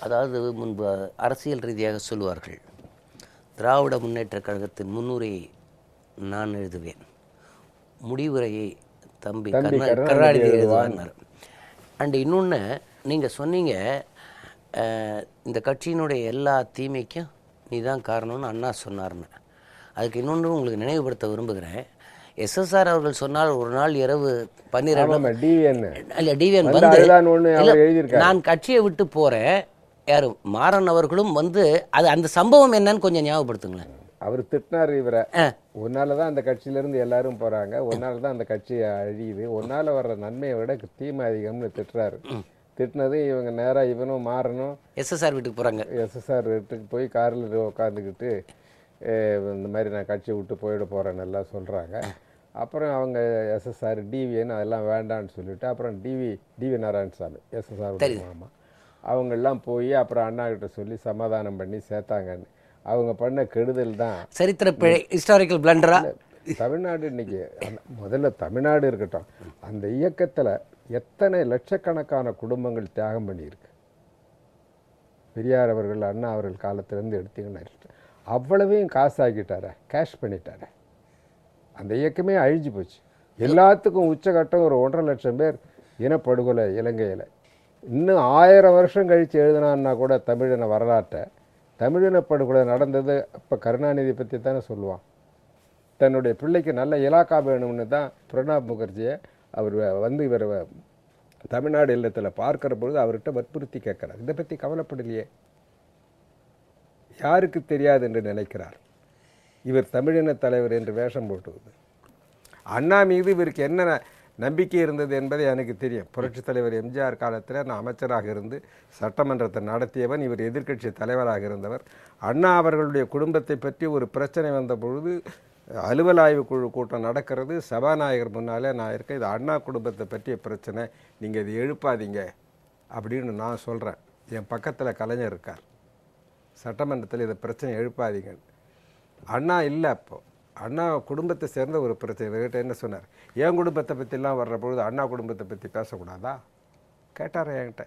அதாவது முன்பு அரசியல் ரீதியாக சொல்லுவார்கள், திராவிட முன்னேற்ற கழகத்தின் முன்னுரையை நான் எழுதுவேன், முடிவுரையை தம்பி கருணாநிதி எழுதுவார். அண்டு இன்னொன்று நீங்கள் சொன்னீங்க, இந்த கட்சியினுடைய எல்லா தீமைக்கும் நீ தான் காரணம்னு அண்ணா சொன்னார்னு. அதுக்கு இன்னொன்று உங்களுக்கு நினைவுபடுத்த விரும்புகிறேன். எஸ்எஸ்ஆர் அவர்கள் சொன்னால் ஒரு நாள் இரவு 12 டிவிஎன் இல்லை டிவிஎன் வந்து அழுதான்னு ஒண்ணு அவர் எழுதியிருக்காரு. நான் கட்சியை விட்டு போகிறேன், யார் மாறன் அவர்களும் வந்து அது அந்த சம்பவம் என்னன்னு கொஞ்சம் ஞாபகப்படுத்துங்களேன். அவர் திட்டினார் இவரை, ஒன்னால தான் அந்த கட்சியிலேருந்து எல்லாரும் போகிறாங்க, ஒன்னால தான் அந்த கட்சி அழியுது, ஒன்னால் வர்ற நன்மையை விட தீமை அதிகம்னு திட்டுறாரு. திட்டினது இவங்க நேராக இவனும் மாறணும் எஸ்எஸ்ஆர் வீட்டுக்கு போகிறாங்க. எஸ்எஸ்ஆர் வீட்டுக்கு போய் காரில் உட்காந்துக்கிட்டு இந்த மாதிரி நான் கட்சியை விட்டு போயிட போகிறேன்னு எல்லாம் சொல்கிறாங்க. அப்புறம் அவங்க எஸ்எஸ்ஆர் டிவிஎன் அதெல்லாம் வேண்டான்னு சொல்லிட்டு அப்புறம் டிவி நாராயணசாமி எஸ்எஸ்ஆர் மாமா அவங்கெல்லாம் போய் அப்புறம் அண்ணா கிட்ட சொல்லி சமாதானம் பண்ணி சேர்த்தாங்கன்னு. அவங்க பண்ண கெடுதல் தான் சரித்திர பிழை, ஹிஸ்டாரிக்கல் பிளண்டரா. தமிழ்நாடு இன்னைக்கு முதல்ல தமிழ்நாடு இருக்கட்டும், அந்த இயக்கத்தில் எத்தனை லட்சக்கணக்கான குடும்பங்கள் தியாகம் பண்ணியிருக்கு. பெரியார் அவர்கள் அண்ணா அவர்கள் காலத்திலேருந்து எடுத்தீங்கன்னா அவ்வளவையும் காசாக்கிட்டார, கேஷ் பண்ணிட்டார. அந்த இயக்கமே அழிஞ்சு போச்சு. எல்லாத்துக்கும் உச்சகட்டம் ஒரு 1.5 லட்சம் பேர் இனப்படுகொலை இலங்கையில். இன்னும் 1000 வருஷம் கழித்து எழுதினான்னா கூட தமிழின வரலாற்றை, தமிழின படுகொலை நடந்தது அப்போ கருணாநிதி பற்றி தானே சொல்லுவான். தன்னுடைய பிள்ளைக்கு நல்ல இலாக்கா வேணும்னு தான் பிரணாப் முகர்ஜியை அவர் வந்து இவர் தமிழ்நாடு இல்லத்தில் பார்க்குற பொழுது அவர்கிட்ட வற்புறுத்தி கேட்குறார், இதை பற்றி கவலைப்படலையே, யாருக்கு தெரியாது என்று நினைக்கிறார். இவர் தமிழின தலைவர் என்று வேஷம் போட்டுவது. அண்ணா மீது இவருக்கு என்ன நம்பிக்கை இருந்தது என்பதை எனக்கு தெரியும். புரட்சித் தலைவர் எம்ஜிஆர் காலத்தில் நான் அமைச்சராக இருந்து சட்டமன்றத்தை நடத்தியவன், இவர் எதிர்க்கட்சி தலைவராக இருந்தவர். அண்ணா அவர்களுடைய குடும்பத்தை பற்றி ஒரு பிரச்சனை வந்த பொழுது அலுவல் ஆய்வு குழு கூட்டம் நடக்கிறது, சபாநாயகர் முன்னாலே நான் இருக்கேன், இது அண்ணா குடும்பத்தை பற்றிய பிரச்சனை, நீங்கள் இது எழுப்பாதீங்க அப்படின்னு நான் சொல்கிறேன். என் பக்கத்தில் கலைஞர் இருக்கார், சட்டமன்றத்தில் இதை பிரச்சனை எழுப்பாதீங்க. அண்ணா இல்லை, அப்போது அண்ணா குடும்பத்தை சேர்ந்த ஒரு பிரச்சனை. இவர்கிட்ட என்ன சொன்னார், என் குடும்பத்தை பற்றிலாம் வர்ற பொழுது அண்ணா குடும்பத்தை பற்றி பேசக்கூடாதா கேட்டார் என்கிட்ட.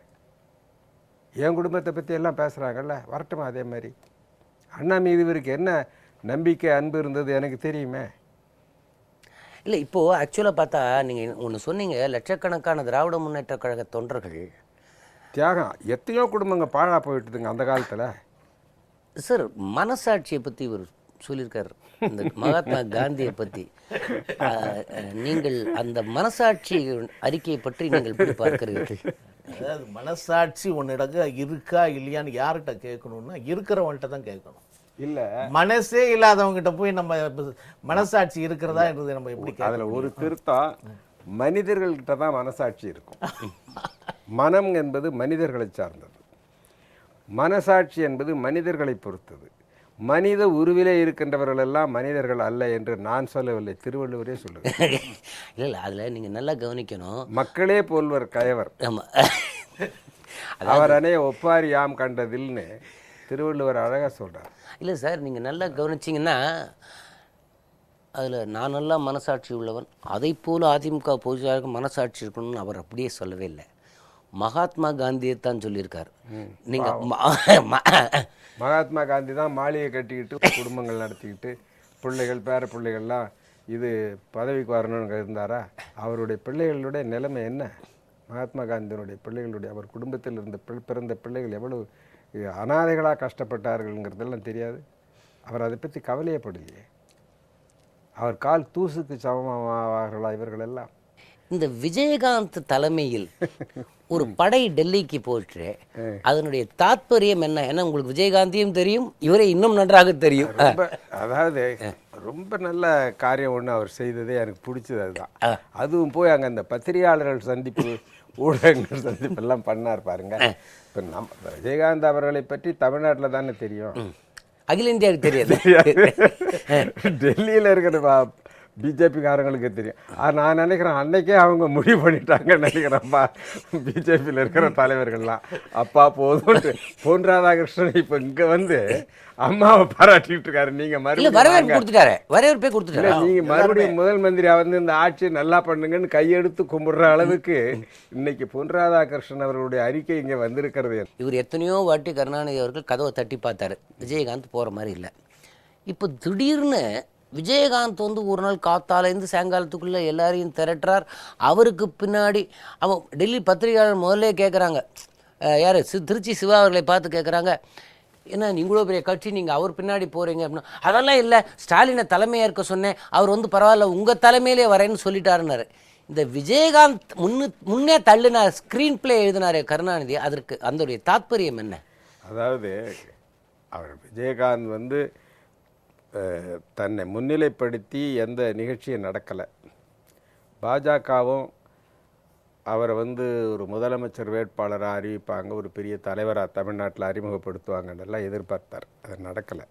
என் குடும்பத்தை பற்றி எல்லாம் பேசுகிறாங்கல்ல, வரட்டுமா அதே மாதிரி. அண்ணா மீது இவருக்கு என்ன நம்பிக்கை அன்பு இருந்தது எனக்கு தெரியுமே. இல்லை இப்போது ஆக்சுவலாக பார்த்தா நீங்கள் ஒன்று சொன்னீங்க, லட்சக்கணக்கான திராவிட முன்னேற்ற கழக தொண்டர்கள் தியாகம். எத்தனையோ குடும்பங்கள் பாழா போயிட்டுதுங்க அந்த காலத்தில். சார் மனசாட்சியை பற்றி இவர் சொல்லியிருக்கார், இந்த மகாத்மா காந்தியை பற்றி. நீங்கள் அந்த மனசாட்சி அறிக்கையை பற்றி நீங்கள் எப்படி பார்க்கிறீர்கள்? அதாவது மனசாட்சி ஒன்னிடங்க இருக்கா இல்லையான்னு யார்கிட்ட கேட்கணும்னா இருக்கிறவன்கிட்ட தான் கேட்கணும். இல்லை மனசே இல்லாதவங்ககிட்ட போய் நம்ம மனசாட்சி இருக்கிறதா என்றது நம்ம எப்படி? அதில் ஒரு திருத்தம், மனிதர்கள்கிட்ட தான் மனசாட்சி இருக்கும். மனம் என்பது மனிதர்களை சார்ந்தது, மனசாட்சி என்பது மனிதர்களை பொறுத்தது. மனித உருவிலே இருக்கின்றவர்கள் எல்லாம் மனிதர்கள் அல்ல என்று நான் சொல்லவில்லை, திருவள்ளுவரே சொல்லுங்கள். இல்லை இல்லை, அதில் நீங்கள் நல்லா கவனிக்கணும். மக்களே போல்வர் கயவர், ஆமாம், அவர் அனே ஒப்பாரி யாம் கண்டதில்னு திருவள்ளுவர் அழகாக சொல்கிறார். இல்லை சார், நீங்கள் நல்லா கவனிச்சிங்கன்னா அதில் நான் நல்லா மனசாட்சி உள்ளவன், அதை போல் அதிமுக பொதுச்சாளருக்கு மனசாட்சி இருக்கணும்னு அவர் அப்படியே சொல்லவே இல்லை. மகாத்மா காந்தியை தான் சொல்லியிருக்கார். நீங்கள் மகாத்மா காந்தி தான் மாளிகை கட்டிக்கிட்டு குடும்பங்கள் நடத்திக்கிட்டு பிள்ளைகள் பேர பிள்ளைகள்லாம் இது பதவிக்கு வரணும்னு இருந்தாரா? அவருடைய பிள்ளைகளுடைய நிலைமை என்ன? மகாத்மா காந்தியினுடைய பிள்ளைகளுடைய, அவர் குடும்பத்தில் இருந்த பிறந்த பிள்ளைகள் எவ்வளவு அனாதைகளாக கஷ்டப்பட்டார்கள்ங்கிறதெல்லாம் தெரியாது. அவர் அதை பற்றி கவலையப்படலையே. அவர் கால் தூசுக்கு சமமாவார்களா இவர்கள் எல்லாம்? இந்த விஜயகாந்த் தலைமையில் ஒரு படை டெல்லிக்கு போயிட்டு அதனுடைய தாத்பரியம் என்ன? ஏன்னா உங்களுக்கு விஜயகாந்தையும் தெரியும், இவரை இன்னும் நன்றாக தெரியும். அதாவது ரொம்ப நல்ல காரியம் ஒன்று அவர் செய்ததே எனக்கு பிடிச்சது அதுதான். அதுவும் போய் அங்கே அந்த பத்திரிகையாளர்கள் சந்திப்பு, ஊடகங்கள் சந்திப்பு எல்லாம் பண்ணார் பாருங்க. இப்போ நம்ம விஜயகாந்த் அவர்களை பற்றி தமிழ்நாட்டில் தானே தெரியும், அகில இந்தியாவுக்கு தெரியாது. டெல்லியில் இருக்கிற பிஜேபிக்காரங்களுக்கு தெரியும். நான் நினைக்கிறேன் அன்னைக்கே அவங்க முடிவு பண்ணிட்டாங்கன்னு நினைக்கிறேன்ப்பா, பிஜேபியில் இருக்கிற தலைவர்கள்லாம். அப்பா போதும்ட்டு பொன் ராதாகிருஷ்ணன் இப்போ இங்கே வந்து அம்மாவை பாராட்டிட்டு இருக்காரு. நீங்கள் மறுபடியும் வரவேற்பே கொடுத்துட்டாரு. நீங்கள் மறுபடியும் முதல் மந்திரியா வந்து இந்த ஆட்சி நல்லா பண்ணுங்கன்னு கையெடுத்து கும்பிடுற அளவுக்கு இன்னைக்கு பொன் ராதாகிருஷ்ணன் அவர்களுடைய அறிக்கை இங்கே வந்திருக்கிறது. இவர் எத்தனையோ வாட்டி கருணாநிதி அவர்கள் கதவை தட்டி பார்த்தாரு, விஜயகாந்த் போகிற மாதிரி இல்லை. இப்போ திடீர்னு விஜயகாந்த் வந்து ஒரு நாள் காத்தாலேருந்து சாயங்காலத்துக்குள்ளே எல்லாரையும் திரட்டுறார். அவருக்கு பின்னாடி அவன் டெல்லி பத்திரிகையாளர் முதல்ல கேட்குறாங்க, யார் திருச்சி சிவா அவர்களை பார்த்து கேட்குறாங்க, ஏன்னா இவ்வளோ பெரிய கட்சி நீங்கள் அவர் பின்னாடி போகிறீங்க அப்படின்னா, அதெல்லாம் இல்லை, ஸ்டாலினை தலைமையாக இருக்க சொன்னேன், அவர் வந்து பரவாயில்ல உங்கள் தலைமையிலே வரேன்னு சொல்லிட்டாருன்னாரு. இந்த விஜயகாந்த் முன்னே தள்ளின ஸ்க்ரீன் பிளே எழுதினாரே கருணாநிதி, அதற்கு அதோடைய தாத்பரியம் என்ன? அதாவது அவர் விஜயகாந்த் வந்து தன்னை முன்னிலைப்படுத்தி எந்த நிகழ்ச்சியும் நடக்கலை. பாஜகவும் அவரை வந்து ஒரு முதலமைச்சர் வேட்பாளராக அறிவிப்பாங்க, ஒரு பெரிய தலைவராக தமிழ்நாட்டில் அறிமுகப்படுத்துவாங்கன்னெல்லாம் எதிர்பார்த்தார். அது நடக்கலை.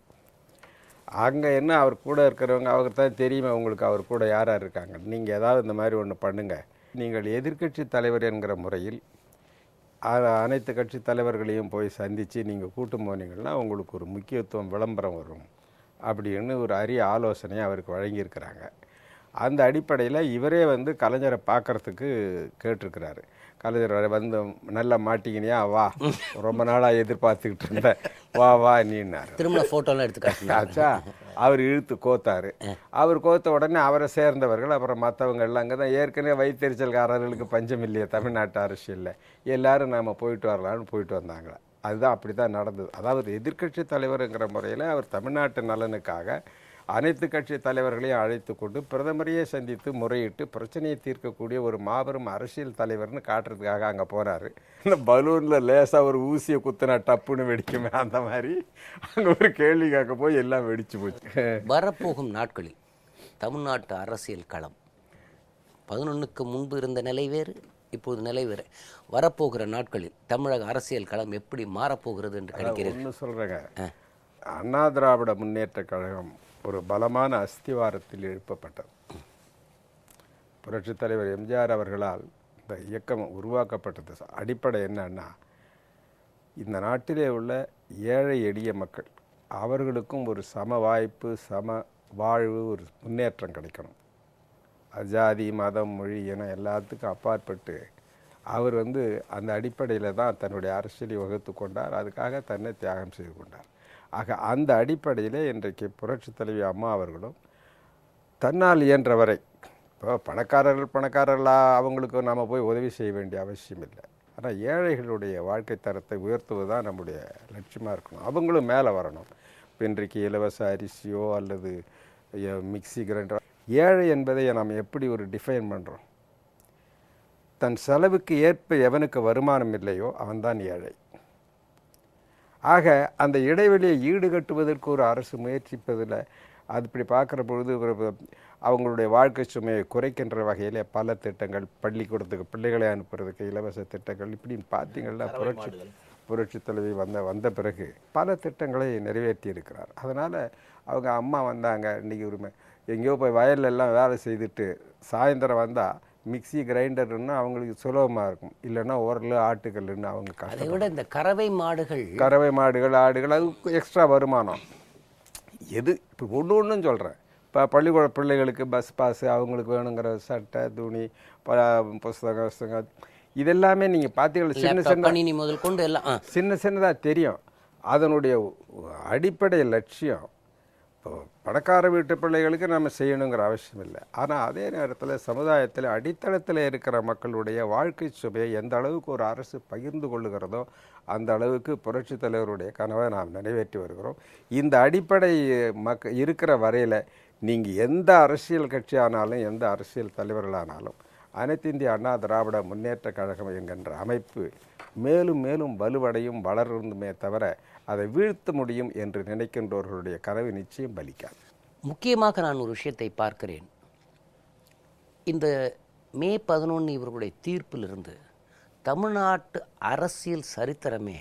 அங்கே என்ன அவர் கூட இருக்கிறவங்க அவருக்கு தான் தெரியுமே உங்களுக்கு அவர் கூட யார் யார் இருக்காங்க. நீங்கள் ஏதாவது இந்த மாதிரி ஒன்று பண்ணுங்கள், நீங்கள் எதிர்க்கட்சி தலைவர் என்கிற முறையில் அனைத்து கட்சி தலைவர்களையும் போய் சந்தித்து நீங்கள் கூட்டம் போனீங்கன்னா உங்களுக்கு ஒரு முக்கியத்துவம் விளம்பரம் வரும் அப்படின்னு ஒரு அரிய ஆலோசனையை அவருக்கு வழங்கியிருக்கிறாங்க. அந்த அடிப்படையில் இவரே வந்து கலைஞரை பார்க்குறதுக்கு கேட்டிருக்கிறாரு. கலைஞர் வந்து நல்லா மாட்டிக்கினியா, வா, ரொம்ப நாளாக எதிர்பார்த்துக்கிட்டு இருந்தேன், வா வா நீன்னாரு. திரும்ப ஃபோட்டோலாம் எடுத்துக்காச்சா அவர் இழுத்து கோத்தாரு. அவர் கோத்த உடனே அவரை சேர்ந்தவர்கள் அப்புறம் மற்றவங்க எல்லாம் அங்கே தான் ஏற்கனவே வைத்தறிச்சல்காரர்களுக்கு பஞ்சம் இல்லையே தமிழ்நாட்டு அரசியலில், எல்லாரும் நாம் போயிட்டு வரலான்னு போயிட்டு வந்தாங்க. அதுதான் அப்படி தான் நடந்தது. அதாவது எதிர்க்கட்சி தலைவருங்கிற முறையில் அவர் தமிழ்நாட்டு நலனுக்காக அனைத்து கட்சி தலைவர்களையும் அழைத்து கொண்டு பிரதமரையே சந்தித்து முறையிட்டு பிரச்சனையை தீர்க்கக்கூடிய ஒரு மாபெரும் அரசியல் தலைவர்னு காட்டுறதுக்காக அங்கே போகிறாரு. இந்த பலூனில் லேசாக ஒரு ஊசியை குத்துனா டப்புன்னு வெடிக்குமே, அந்த மாதிரி அங்கே ஒரு கேள்வி கேட்க போய் எல்லாம் வெடிச்சு போச்சு. வரப்போகும் நாட்களில் தமிழ்நாட்டு அரசியல் களம் 11க்கு முன்பு இருந்த நிலை வேறு, இப்போது நிலை வேறு. வரப்போகிற நாட்களில் தமிழக அரசியல் களம் எப்படி மாறப்போகிறது என்று கணிக்கிறேன். ஒன்று சொல்கிறேங்க, அண்ணா திராவிட முன்னேற்ற கழகம் ஒரு பலமான அஸ்திவாரத்தில் எழுப்பப்பட்டது. புரட்சித் தலைவர் எம்ஜிஆர் அவர்களால் இந்த இயக்கம் உருவாக்கப்பட்டது. அடிப்படை என்னன்னா, இந்த நாட்டிலே உள்ள ஏழை எளிய மக்கள் அவர்களுக்கும் ஒரு சம வாய்ப்பு, சம வாழ்வு, ஒரு முன்னேற்றம் கிடைக்கணும். ஜாதி மதம் மொழி என எல்லாத்துக்கும் அப்பாற்பட்டு அவர் வந்து அந்த அடிப்படையில் தான் தன்னுடைய அரசியலை வகுத்து கொண்டார். அதுக்காக தன்னை தியாகம் செய்து கொண்டார். ஆக அந்த அடிப்படையில் இன்றைக்கு புரட்சி தலைவி அம்மா அவர்களும் தன்னால் இயன்றவரை, இப்போ பணக்காரர்களாக அவங்களுக்கு நாம் போய் உதவி செய்ய வேண்டிய அவசியம் இல்லை. ஆனால் ஏழைகளுடைய வாழ்க்கை தரத்தை உயர்த்துவது தான் நம்முடைய லட்சியமாக இருக்கணும். அவங்களும் மேலே வரணும். இப்போ இன்றைக்கு இலவச அரிசியோ அல்லது மிக்சி கிரைண்டரோ, ஏழை என்பதை நாம் எப்படி ஒரு டிஃபைன் பண்ணுறோம்? தன் செலவுக்கு ஏற்ப எவனுக்கு வருமானம் இல்லையோ அவன்தான் ஏழை. ஆக அந்த இடைவெளியை ஈடுகட்டுவதற்கு ஒரு அரசு முயற்சிப்பதில் அது இப்படி பார்க்குற பொழுது அவங்களுடைய வாழ்க்கை சுமையை குறைக்கின்ற வகையில் பல திட்டங்கள், பள்ளிக்கூடத்துக்கு பிள்ளைகளை அனுப்புறதுக்கு இலவச திட்டங்கள், இப்படின்னு பார்த்தீங்கன்னா புரட்சி தலைவி வந்த பிறகு பல திட்டங்களை நிறைவேற்றி இருக்கிறார். அதனால் அவங்க அம்மா வந்தாங்க, இன்றைக்கி ஒரு எங்கேயோ போய் வயல்லெல்லாம் வேலை செய்துட்டு சாயந்தரம் வந்தால் மிக்சி கிரைண்டர்னா அவங்களுக்கு சுலபமாக இருக்கும், இல்லைன்னா உரல் ஆட்டுக்கல்னு அவங்க அதை விட இந்த கறவை மாடுகள் ஆடுகள் அது எக்ஸ்ட்ரா வருமானம். எது இப்போ ஒன்றும் சொல்கிறேன். இப்போ பள்ளிக்கூட பிள்ளைகளுக்கு பஸ் பாஸு, அவங்களுக்கு வேணுங்கிற சட்டை துணி புஸ்தகம் இதெல்லாமே நீங்கள் பார்த்தீங்கன்னா முதல் கொண்டு எல்லாம் சின்னதாக தெரியும். அதனுடைய அடிப்படை லட்சியம் இப்போ பணக்கார வீட்டு பிள்ளைகளுக்கு நம்ம செய்யணுங்கிற அவசியம் இல்லை. ஆனால் அதே நேரத்தில் சமுதாயத்தில் அடித்தளத்தில் இருக்கிற மக்களுடைய வாழ்க்கை சுமையை எந்த அளவுக்கு ஒரு அரசு பகிர்ந்து கொள்ளுகிறதோ அந்த அளவுக்கு புரட்சி தலைவருடைய கனவை நாம் நிறைவேற்றி வருகிறோம். இந்த அடிப்படை இருக்கிற வரையில் நீங்கள் எந்த அரசியல் கட்சி ஆனாலும் எந்த அரசியல் தலைவர்களானாலும் அனைத்து இந்திய அண்ணா திராவிட முன்னேற்ற கழகம் என்கின்ற அமைப்பு மேலும் மேலும் வலுவடையும், வளருமே தவிர அதை வீழ்த்த முடியும் என்று நினைக்கின்றவர்களுடைய கனவு நிச்சயம் பலிக்காது. முக்கியமாக நான் ஒரு விஷயத்தை பார்க்கிறேன். இந்த மே 11 இவர்களுடைய தீர்ப்பிலிருந்து தமிழ்நாட்டு அரசியல் சரித்திரமே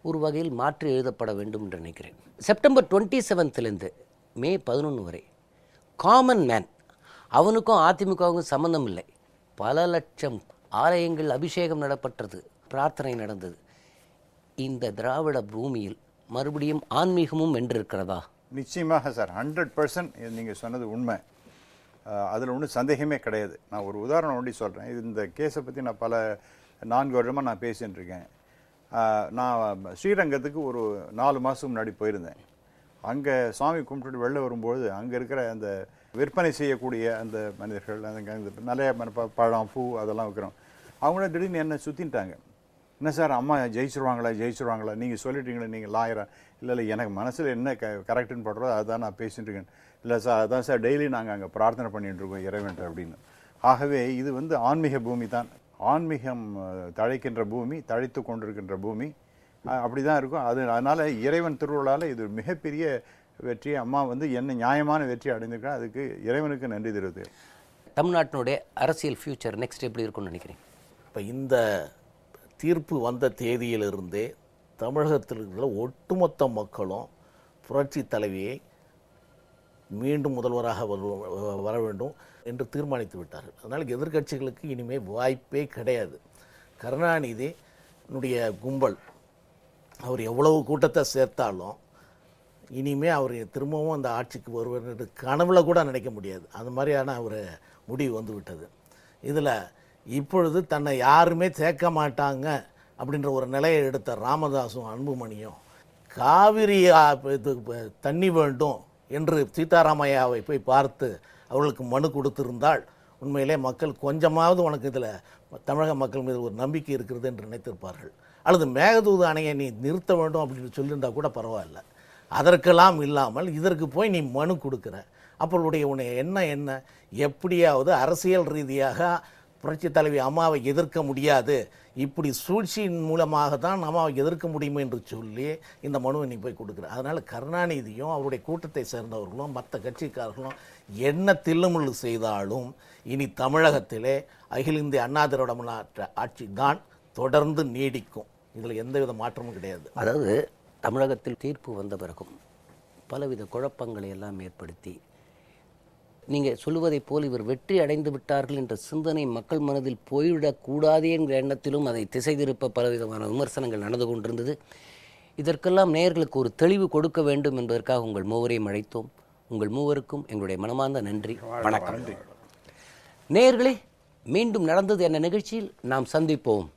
ஒரு வகையில் மாற்றி எழுதப்பட வேண்டும் என்று நினைக்கிறேன். செப்டம்பர் 27 மே 11 வரை காமன் மேன், அவனுக்கும் அதிமுகவுக்கும் சம்பந்தம் இல்லை, பல லட்சம் ஆலயங்கள் அபிஷேகம் நடப்பட்டது, பிரார்த்தனை நடந்தது. இந்த திராவிட பூமியில் மறுபடியும் ஆன்மீகமும் வென்றிருக்கிறதா? நிச்சயமாக சார், 100% நீங்கள் சொன்னது உண்மை. அதில் ஒன்றும் சந்தேகமே கிடையாது. நான் ஒரு உதாரணம் ஒண்டி சொல்கிறேன். இந்த கேஸை பற்றி நான் 4 வருடமாக நான் பேசிகிட்டு இருக்கேன். நான் ஸ்ரீரங்கத்துக்கு ஒரு 4 மாதம் முன்னாடி போயிருந்தேன். அங்கே சுவாமி கும்பிட்டுட்டு வெளில வரும்போது அங்கே இருக்கிற அந்த விற்பனை செய்யக்கூடிய அந்த மனிதர்கள், அந்த நிறைய பழம் பூ அதெல்லாம் வைக்கிறோம், அவங்கள திடீர்னு என்னை சுற்றிட்டாங்க. என்ன சார் அம்மா ஜெயிச்சிருவாங்களா நீங்கள் சொல்லிட்டீங்களே, நீங்கள் லாயரா? இல்லை எனக்கு மனசில் என்ன கரெக்டுன்னு படுறதோ அதுதான் நான் பேசிட்டு இருக்கேன். இல்லை சார் அதான் சார் டெய்லி நாங்கள் அங்கே பிரார்த்தனை பண்ணிட்டு இருக்கோம் இறைவன் அப்படின்னு. ஆகவே இது வந்து ஆன்மீக பூமி தான். ஆன்மீகம் தழைக்கின்ற பூமி, தழைத்து கொண்டிருக்கின்ற பூமி. அப்படி தான் இருக்கும் அது. அதனால் இறைவன் திருவிழாவில் இது மிகப்பெரிய வெற்றி. அம்மா வந்து என்ன நியாயமான வெற்றி அடைந்திருக்கா, அதுக்கு இறைவனுக்கு நன்றி தெரிவித்து. தமிழ்நாட்டினுடைய அரசியல் ஃபியூச்சர் நெக்ஸ்ட் எப்படி இருக்கும்னு நினைக்கிறேன்? இப்போ இந்த தீர்ப்பு வந்த தேதியிலிருந்தே தமிழகத்தில் இருக்கிற ஒட்டுமொத்த மக்களும் புரட்சி தலைவியை மீண்டும் முதல்வராக வர வேண்டும் என்று தீர்மானித்து விட்டார்கள். அதனால் எதிர்க்கட்சிகளுக்கு இனிமேல் வாய்ப்பே கிடையாது. கருணாநிதியினுடைய கும்பல் அவர் எவ்வளவு கூட்டத்தை சேர்த்தாலும் இனிமேல் அவர் திரும்பவும் அந்த ஆட்சிக்கு வருவார் என்று கனவுல கூட நினைக்க முடியாது. அது மாதிரியான ஒரு முடிவு வந்து விட்டது. இதில் இப்பொழுது தன்னை யாருமே சேர்க்க மாட்டாங்க அப்படின்ற ஒரு நிலையை எடுத்த ராமதாசும் அன்புமணியும் காவிரி தண்ணி வேண்டும் என்று சீதாராமையாவை போய் பார்த்து அவர்களுக்கு மனு கொடுத்திருந்தால் உண்மையிலே மக்கள் கொஞ்சமாவது உனக்கு இதில் தமிழக மக்கள் மீது ஒரு நம்பிக்கை இருக்கிறது என்று நினைத்திருப்பார்கள். அல்லது மேகதூது அணையை நீ நிறுத்த வேண்டும் அப்படின்னு சொல்லியிருந்தால் கூட பரவாயில்ல. அதற்கெல்லாம் இல்லாமல் இதற்கு போய் நீ மனு கொடுக்குற. அப்பளுடைய உன்னை என்ன எப்படியாவது அரசியல் ரீதியாக புரட்சி தலைவி அம்மாவை எதிர்க்க முடியாது, இப்படி சூழ்ச்சியின் மூலமாக தான் அம்மாவை எதிர்க்க முடியும் என்று சொல்லி இந்த மனுவை நீ போய் கொடுக்குற. அதனால் கருணாநிதியும் அவருடைய கூட்டத்தை சேர்ந்தவர்களும் மற்ற கட்சிக்காரர்களும் என்ன தில்லுமுள்ளு செய்தாலும் இனி தமிழகத்திலே அகில இந்திய அண்ணா திராவிட முன்னேற்ற ஆட்சி தான் தொடர்ந்து நீடிக்கும். இதில் எந்தவித மாற்றமும் கிடையாது. அதாவது தமிழகத்தில் தீர்ப்பு வந்த பிறகும் பலவித குழப்பங்களை எல்லாம் ஏற்படுத்தி நீங்கள் சொல்லுவதைப் போல் இவர் வெற்றி அடைந்து விட்டார்கள் என்ற சிந்தனை மக்கள் மனதில் போய்விடக்கூடாது என்கிற எண்ணத்திலும் அதை திசை திருப்ப பலவிதமான விமர்சனங்கள் நடந்து கொண்டிருந்தது. இதற்கெல்லாம் நேயர்களுக்கு ஒரு தெளிவு கொடுக்க வேண்டும் என்பதற்காக உங்கள் மூவரையும் அழைத்தோம். உங்கள் மூவருக்கும் எங்களுடைய மனமார்ந்த நன்றி, வணக்கம். நேயர்களே, மீண்டும் நடந்தது என்ன நிகழ்ச்சியில் நாம் சந்திப்போம்.